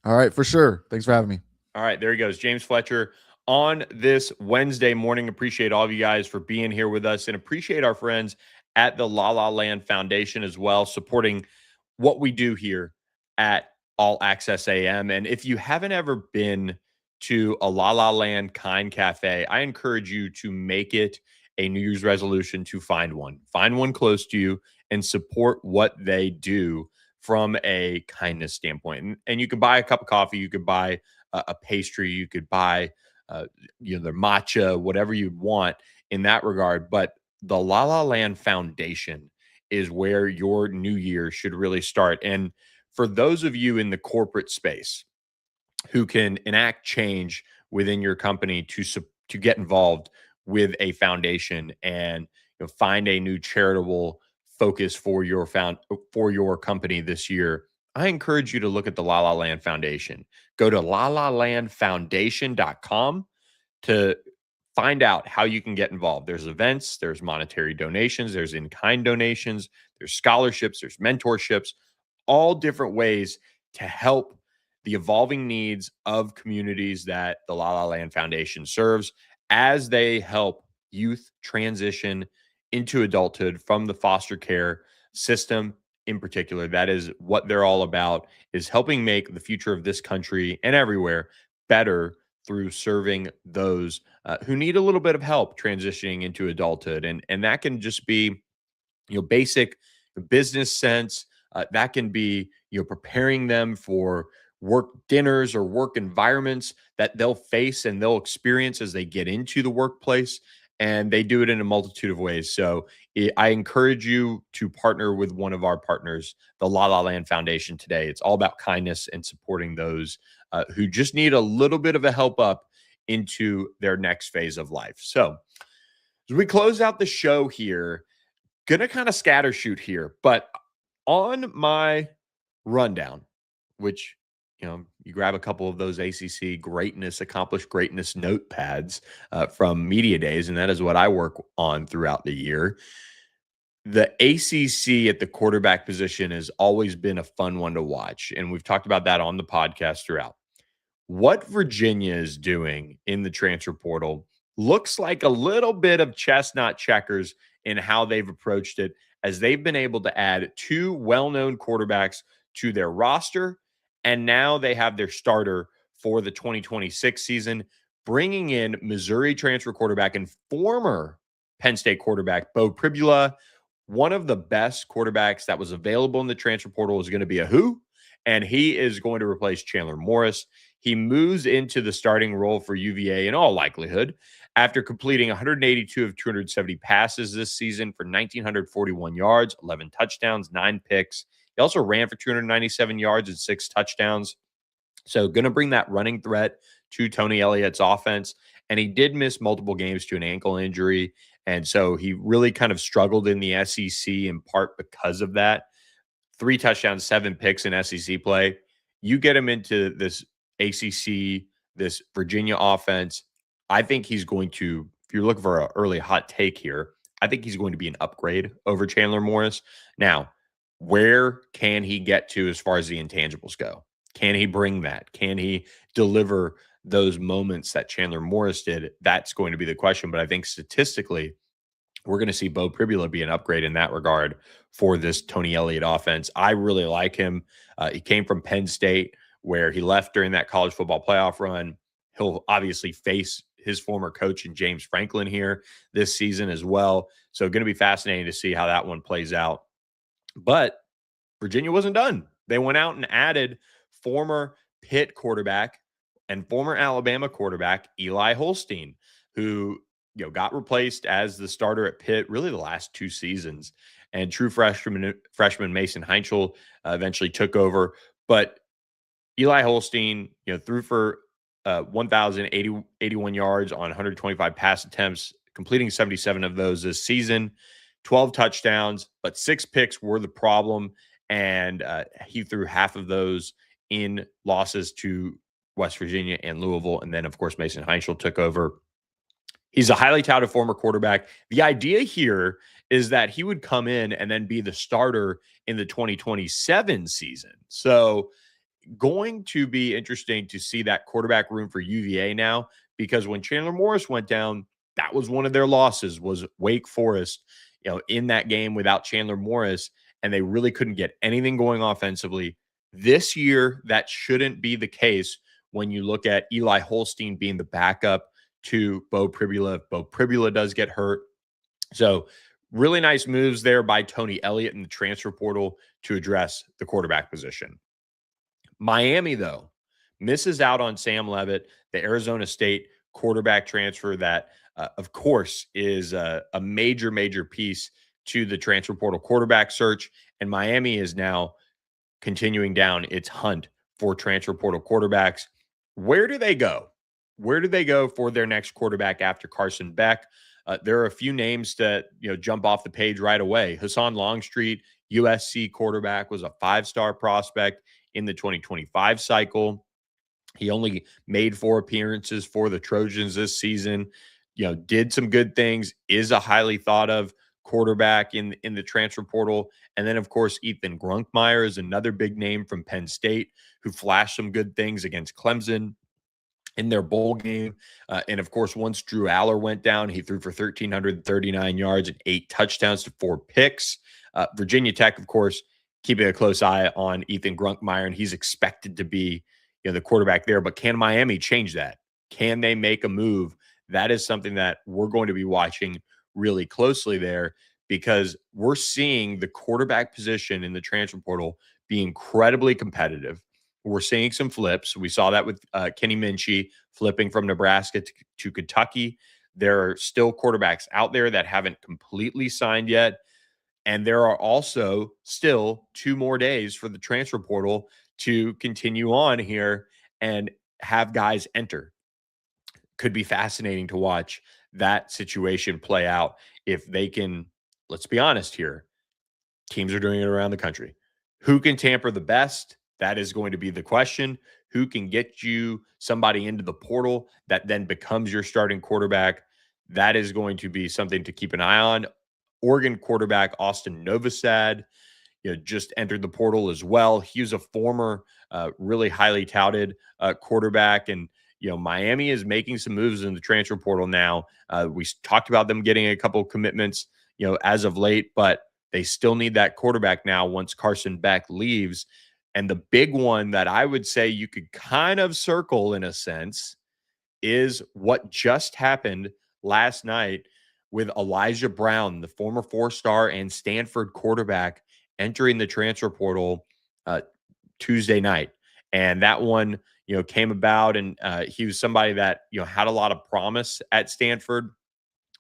All right, for sure. Thanks for having me. All right, there he goes, James Fletcher on this Wednesday morning. Appreciate all of you guys for being here with us, and appreciate our friends at the La La Land Foundation as well, supporting what we do here at All Access AM. And if you haven't ever been to a La La Land Kind Cafe, I encourage you to make it a New Year's resolution to find one. Find one close to you and support what they do from a kindness standpoint. And you can buy a cup of coffee, you could buy a pastry, you could buy their matcha, whatever you want in that regard. But the La La Land Foundation is where your new year should really start. And for those of you in the corporate space who can enact change within your company to get involved with a foundation and find a new charitable focus for your company this year, I encourage you to look at the La La Land Foundation. Go to lalalandfoundation.com to find out how you can get involved. There's events, there's monetary donations, there's in-kind donations, there's scholarships, there's mentorships, all different ways to help the evolving needs of communities that the La La Land Foundation serves as they help youth transition into adulthood from the foster care system in particular. That is what they're all about, is helping make the future of this country and everywhere better through serving those who need a little bit of help transitioning into adulthood. And that can just be, basic business sense. That can be, preparing them for work dinners or work environments that they'll face and they'll experience as they get into the workplace. And they do it in a multitude of ways. So I encourage you to partner with one of our partners, the La La Land Foundation, today. It's all about kindness and supporting those who just need a little bit of a help up into their next phase of life. So as we close out the show here, gonna kind of scatter shoot here, but on my rundown, which you grab a couple of those ACC accomplished greatness notepads from media days, and that is what I work on throughout the year. The ACC at the quarterback position has always been a fun one to watch, and we've talked about that on the podcast throughout. What Virginia is doing in the transfer portal looks like a little bit of chestnut checkers in how they've approached it, as they've been able to add 2 well-known quarterbacks to their roster, and now they have their starter for the 2026 season, bringing in Missouri transfer quarterback and former Penn State quarterback Bo Pribula. One of the best quarterbacks that was available in the transfer portal is going to be a who, and he is going to replace Chandler Morris. He moves into the starting role for UVA in all likelihood after completing 182 of 270 passes this season for 1,941 yards, 11 touchdowns, 9 picks. He also ran for 297 yards and 6 touchdowns. So going to bring that running threat to Tony Elliott's offense. And he did miss multiple games to an ankle injury. And so he really kind of struggled in the SEC in part because of that. 3 touchdowns, 7 picks in SEC play. You get him into this ACC, this Virginia offense. I think he's going to, if you're looking for an early hot take here, I think he's going to be an upgrade over Chandler Morris. Now, where can he get to as far as the intangibles go? Can he bring that? Can he deliver those moments that Chandler Morris did? That's going to be the question. But I think statistically, we're going to see Bo Pribula be an upgrade in that regard for this Tony Elliott offense. I really like him. He came from Penn State, where he left during that college football playoff run. He'll obviously face his former coach in James Franklin here this season as well. So going to be fascinating to see how that one plays out. But Virginia wasn't done. They went out and added former Pitt quarterback and former Alabama quarterback Eli Holstein, who got replaced as the starter at Pitt really the last 2 seasons. And true freshman Mason Heinchel eventually took over. But Eli Holstein, threw for 1,081 yards on 125 pass attempts, completing 77 of those this season, 12 touchdowns, but 6 picks were the problem. And he threw half of those in losses to West Virginia and Louisville. And then, of course, Mason Heinchel took over. He's a highly touted former quarterback. The idea here is that he would come in and then be the starter in the 2027 season. So going to be interesting to see that quarterback room for UVA now, because when Chandler Morris went down, that was one of their losses, was Wake Forest, in that game without Chandler Morris, and they really couldn't get anything going offensively. This year, that shouldn't be the case when you look at Eli Holstein being the backup to Bo Pribula if Bo Pribula does get hurt. So really nice moves there by Tony Elliott in the transfer portal to address the quarterback position. Miami, though, misses out on Sam Leavitt, the Arizona State quarterback transfer that, of course, is a major, major piece to the transfer portal quarterback search. And Miami is now continuing down its hunt for transfer portal quarterbacks. Where do they go? Where do they go for their next quarterback after Carson Beck? There are a few names that jump off the page right away. Hassan Longstreet, USC quarterback, was a 5-star prospect in the 2025 cycle. He only made 4 appearances for the Trojans this season. Did some good things, is a highly thought of quarterback in the transfer portal. And then, of course, Ethan Grunkmeyer is another big name from Penn State who flashed some good things against Clemson in their bowl game. And of course, once Drew Aller went down, he threw for 1,339 yards and 8 touchdowns to 4 picks. Virginia Tech, of course, keeping a close eye on Ethan Grunkmeyer, and he's expected to be the quarterback there. But can Miami change that? Can they make a move? That is something that we're going to be watching really closely there, because we're seeing the quarterback position in the transfer portal be incredibly competitive. We're seeing some flips. We saw that with Kenny Minchie flipping from Nebraska to Kentucky. There are still quarterbacks out there that haven't completely signed yet. And there are also still 2 more days for the transfer portal to continue on here and have guys enter. Could be fascinating to watch that situation play out if they can. Let's be honest here. Teams are doing it around the country. Who can tamper the best? That is going to be the question. Who can get you somebody into the portal that then becomes your starting quarterback? That is going to be something to keep an eye on. Oregon quarterback Austin Novosad, just entered the portal as well. He was a former, really highly touted quarterback, and Miami is making some moves in the transfer portal now. We talked about them getting a couple of commitments, as of late, but they still need that quarterback now once Carson Beck leaves. And the big one that I would say you could kind of circle in a sense is what just happened last night with Elijah Brown, the former four-star and Stanford quarterback, entering the transfer portal Tuesday night. And that one, came about, and he was somebody that, had a lot of promise at Stanford,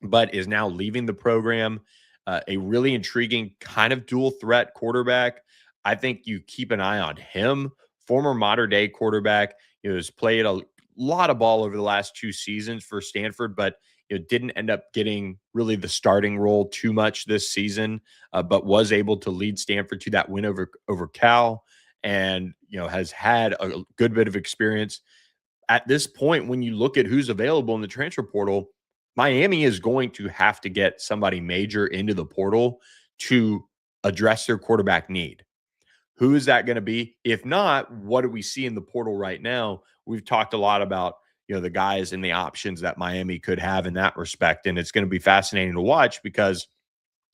but is now leaving the program. A really intriguing kind of dual threat quarterback. I think you keep an eye on him. Former modern day quarterback, has played a lot of ball over the last 2 seasons for Stanford, but didn't end up getting really the starting role too much this season, but was able to lead Stanford to that win over Cal, and has had a good bit of experience. At this point, when you look at who's available in the transfer portal, Miami is going to have to get somebody major into the portal to address their quarterback need. Who is that going to be? If not, what do we see in the portal right now? We've talked a lot about, the guys and the options that Miami could have in that respect. And it's going to be fascinating to watch because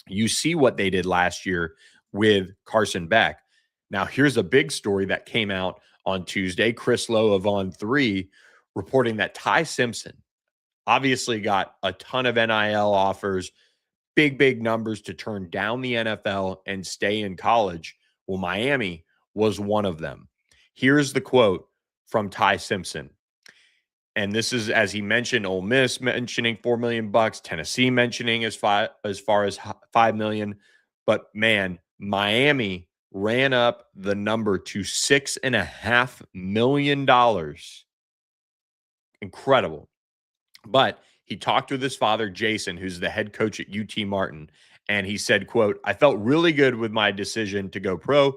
you see what they did last year with Carson Beck. Now, here's a big story that came out on Tuesday. Chris Lowe of On3 reporting that Ty Simpson obviously got a ton of NIL offers, big numbers to turn down the NFL and stay in college. Well, Miami was one of them. Here's the quote from Ty Simpson. And this is, as he mentioned, Ole Miss mentioning $4 million, Tennessee mentioning as far as $5 million. But man, Miami ran up the number to $6.5 million. Incredible. But he talked with his father, Jason, who's the head coach at UT Martin, and he said, quote, "I felt really good with my decision to go pro,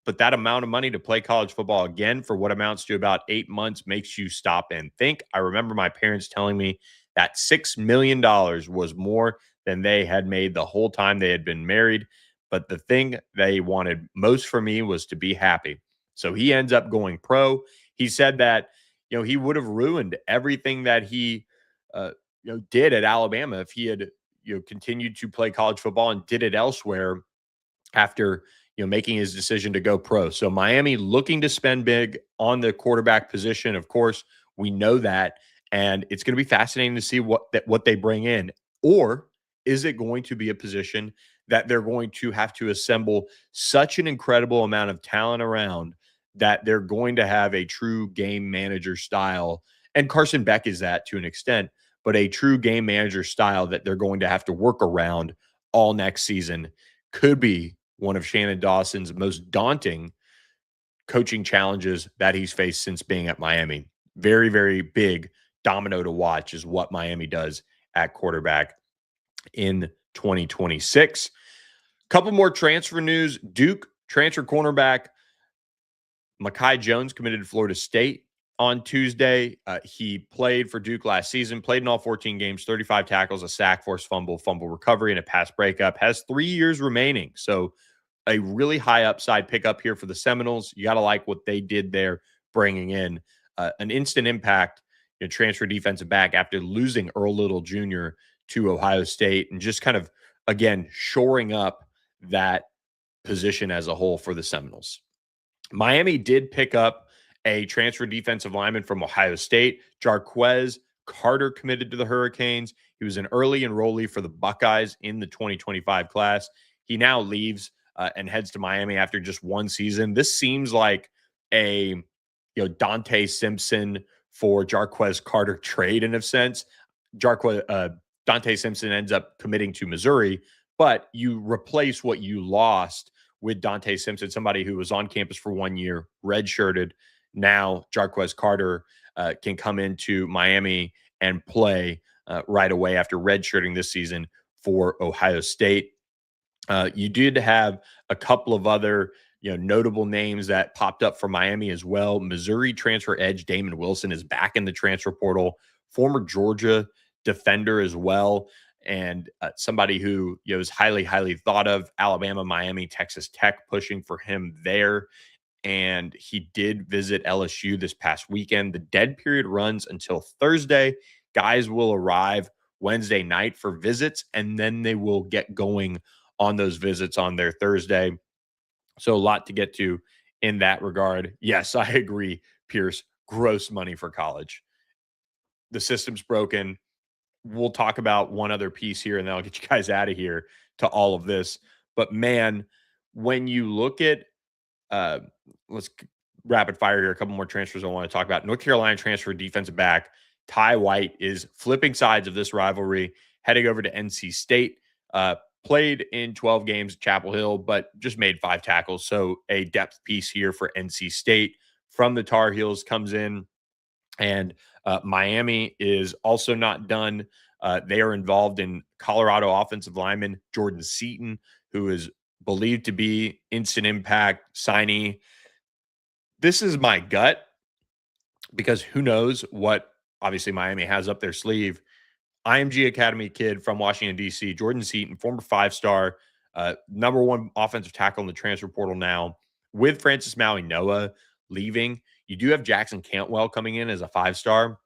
but that amount of money to play college football again for what amounts to about 8 months makes you stop and think. I remember my parents telling me that $6 million was more than they had made the whole time they had been married, but the thing they wanted most for me was to be happy." So he ends up going pro. He said that, he would have ruined everything that he did at Alabama if he had, continued to play college football and did it elsewhere after, making his decision to go pro. So Miami looking to spend big on the quarterback position. Of course, we know that, and it's going to be fascinating to see what they bring in. Or is it going to be a position that they're going to have to assemble such an incredible amount of talent around that they're going to have a true game manager style? And Carson Beck is that to an extent, but a true game manager style that they're going to have to work around all next season could be one of Shannon Dawson's most daunting coaching challenges that he's faced since being at Miami. Very, very big domino to watch is what Miami does at quarterback in 2026. Couple more transfer news. Duke transfer cornerback Mekhi Jones committed to Florida State on Tuesday. He played for Duke last season, played in all 14 games, 35 tackles, a sack, forced fumble recovery, and a pass breakup. Has 3 years remaining. So a really high upside pickup here for the Seminoles. You got to like what they did there, bringing in an instant impact transfer defensive back after losing Earl Little Jr. to Ohio State, and just kind of, again, shoring up that position as a whole for the Seminoles. Miami did pick up a transfer defensive lineman from Ohio State. Jarquez Carter committed to the Hurricanes. He was an early enrollee for the Buckeyes in the 2025 class. He now leaves and heads to Miami after just one season. This seems like a Dante Simpson for Jarquez Carter trade in a sense. Dante Simpson ends up committing to Missouri, but you replace what you lost with Dante Simpson, somebody who was on campus for 1 year, redshirted. Now Jarquez Carter can come into Miami and play right away after redshirting this season for Ohio State. You did have a couple of other notable names that popped up for Miami as well. Missouri transfer edge Damon Wilson is back in the transfer portal. Former Georgia defender as well, and somebody who is highly thought of. Alabama, Miami, Texas Tech pushing for him there. And he did visit LSU this past weekend. The dead period runs until Thursday. Guys will arrive Wednesday night for visits, and then they will get going on those visits on their Thursday. So a lot to get to in that regard. Yes, I agree, Pierce. Gross money for college. The system's broken. We'll talk about one other piece here, and then I'll get you guys out of here to all of this. But man, when you look at uh, let's rapid fire here. A couple more transfers I want to talk about. North Carolina transfer defensive back Ty White is flipping sides of this rivalry, heading over to NC State. Played in 12 games at Chapel Hill, but just made 5 tackles. So a depth piece here for NC State from the Tar Heels comes in. And Miami is also not done. They are involved in Colorado offensive lineman Jordan Seaton, who is believed to be instant impact signee. This is my gut because who knows what obviously Miami has up their sleeve. IMG Academy kid from Washington, D.C., Jordan Seaton, former 5-star, number 1 offensive tackle in the transfer portal now. With Francis Maui Noah leaving, you do have Jackson Cantwell coming in as a 5-star.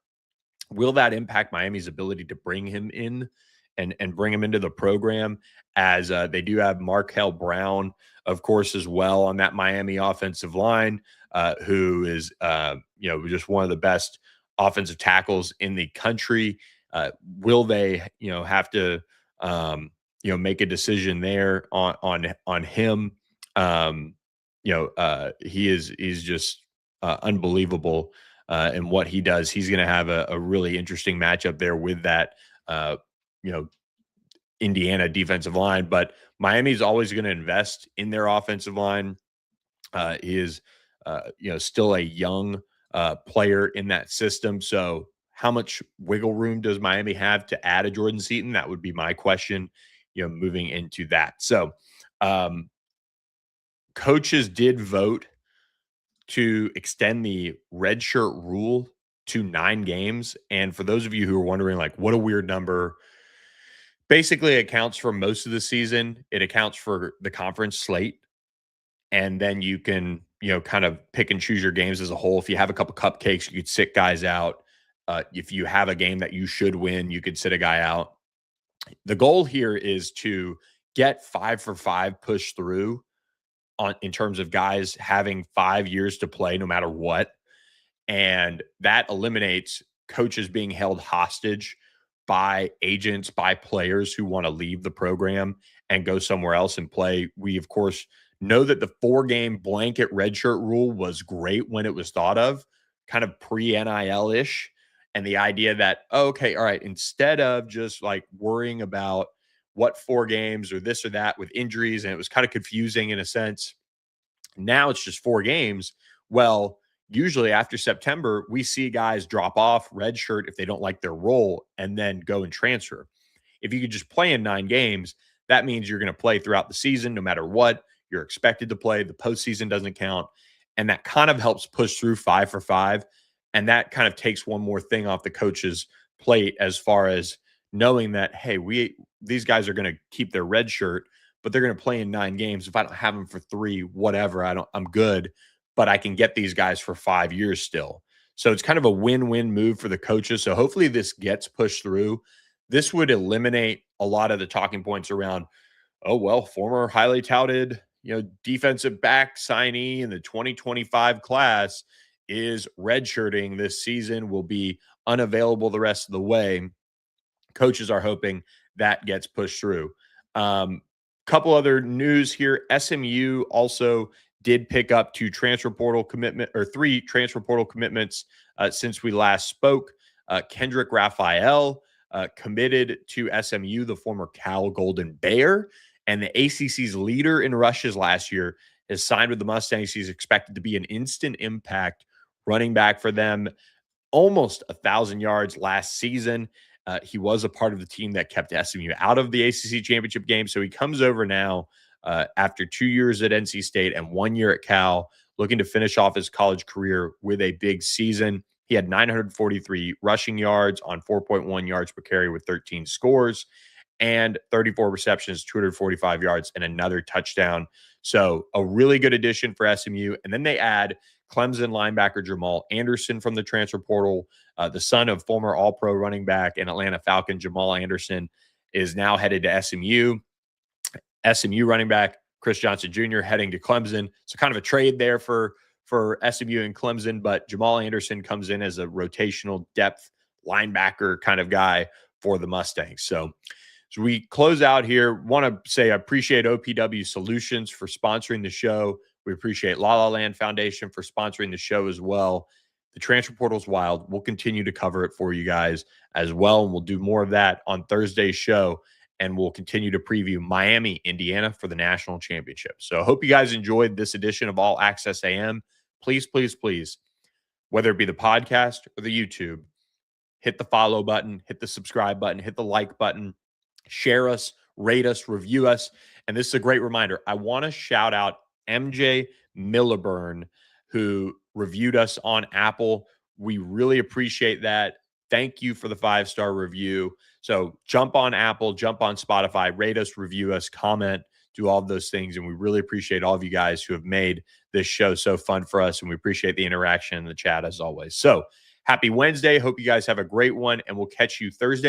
Will that impact Miami's ability to bring him in and bring him into the program, as they do have Markel Brown, of course, as well on that Miami offensive line, who is, just one of the best offensive tackles in the country. Will they, have to, make a decision there on him? He's just unbelievable in what he does. He's going to have a really interesting matchup there with that, Indiana defensive line. But Miami's always going to invest in their offensive line. He is, still a young player in that system. So how much wiggle room does Miami have to add a Jordan Seaton? That would be my question, moving into that. So coaches did vote to extend the redshirt rule to 9 games. And for those of you who are wondering, like, what a weird number, basically it accounts for most of the season. It accounts for the conference slate. And then you can, kind of pick and choose your games as a whole. If you have a couple cupcakes, you could sit guys out. If you have a game that you should win, you could sit a guy out. The goal here is to get 5 for 5 pushed through in terms of guys having 5 years to play no matter what. And that eliminates coaches being held hostage by agents, by players who want to leave the program and go somewhere else and play. We, of course, know that the 4-game blanket redshirt rule was great when it was thought of, kind of pre-NIL-ish. And the idea that, okay, all right, instead of just like worrying about what 4 games or this or that with injuries, and it was kind of confusing in a sense. Now it's just 4 games. Well, usually after September, we see guys drop off redshirt if they don't like their role and then go and transfer. If you could just play in 9 games, that means you're going to play throughout the season no matter what. You're expected to play. The postseason doesn't count. And that kind of helps push through 5 for 5. And that kind of takes one more thing off the coach's plate as far as knowing that, hey, these guys are going to keep their red shirt, but they're going to play in 9 games. If I don't have them for 3, whatever, I'm good, but I can get these guys for 5 years still. So it's kind of a win-win move for the coaches. So hopefully this gets pushed through. This would eliminate a lot of the talking points around, oh, well, former highly touted, defensive back signee in the 2025 class is redshirting this season, will be unavailable the rest of the way. Coaches are hoping that gets pushed through. Couple other news here. SMU also did pick up 3 transfer portal commitments since we last spoke. Kendrick Raphael committed to SMU, the former Cal Golden Bear, and the ACC's leader in rushes last year has signed with the Mustangs. He's expected to be an instant impact running back for them. Almost 1,000 yards last season. He was a part of the team that kept SMU out of the ACC championship game. So he comes over now after 2 years at NC State and 1 year at Cal, looking to finish off his college career with a big season. He had 943 rushing yards on 4.1 yards per carry with 13 scores and 34 receptions, 245 yards, and another touchdown. So a really good addition for SMU. And then they add Clemson linebacker Jamal Anderson from the transfer portal, the son of former All-Pro running back and Atlanta Falcon Jamal Anderson, is now headed to SMU. SMU running back Chris Johnson Jr. heading to Clemson. So kind of a trade there for SMU and Clemson, but Jamal Anderson comes in as a rotational depth linebacker kind of guy for the Mustangs. So we close out here. Want to say I appreciate OPW Solutions for sponsoring the show. We appreciate La La Land Foundation for sponsoring the show as well. The transfer portal's wild. We'll continue to cover it for you guys as well, and we'll do more of that on Thursday's show, and we'll continue to preview Miami, Indiana for the national championship. So I hope you guys enjoyed this edition of All Access AM. Please, please, please, whether it be the podcast or the YouTube, hit the follow button, hit the subscribe button, hit the like button, share us, rate us, review us. And this is a great reminder. I want to shout out MJ Milliburn, who reviewed us on Apple. We really appreciate that. Thank you for the 5-star review. So jump on Apple, jump on Spotify, rate us, review us, comment, do all of those things. And we really appreciate all of you guys who have made this show so fun for us. And we appreciate the interaction in the chat as always. So happy Wednesday. Hope you guys have a great one, and we'll catch you Thursday.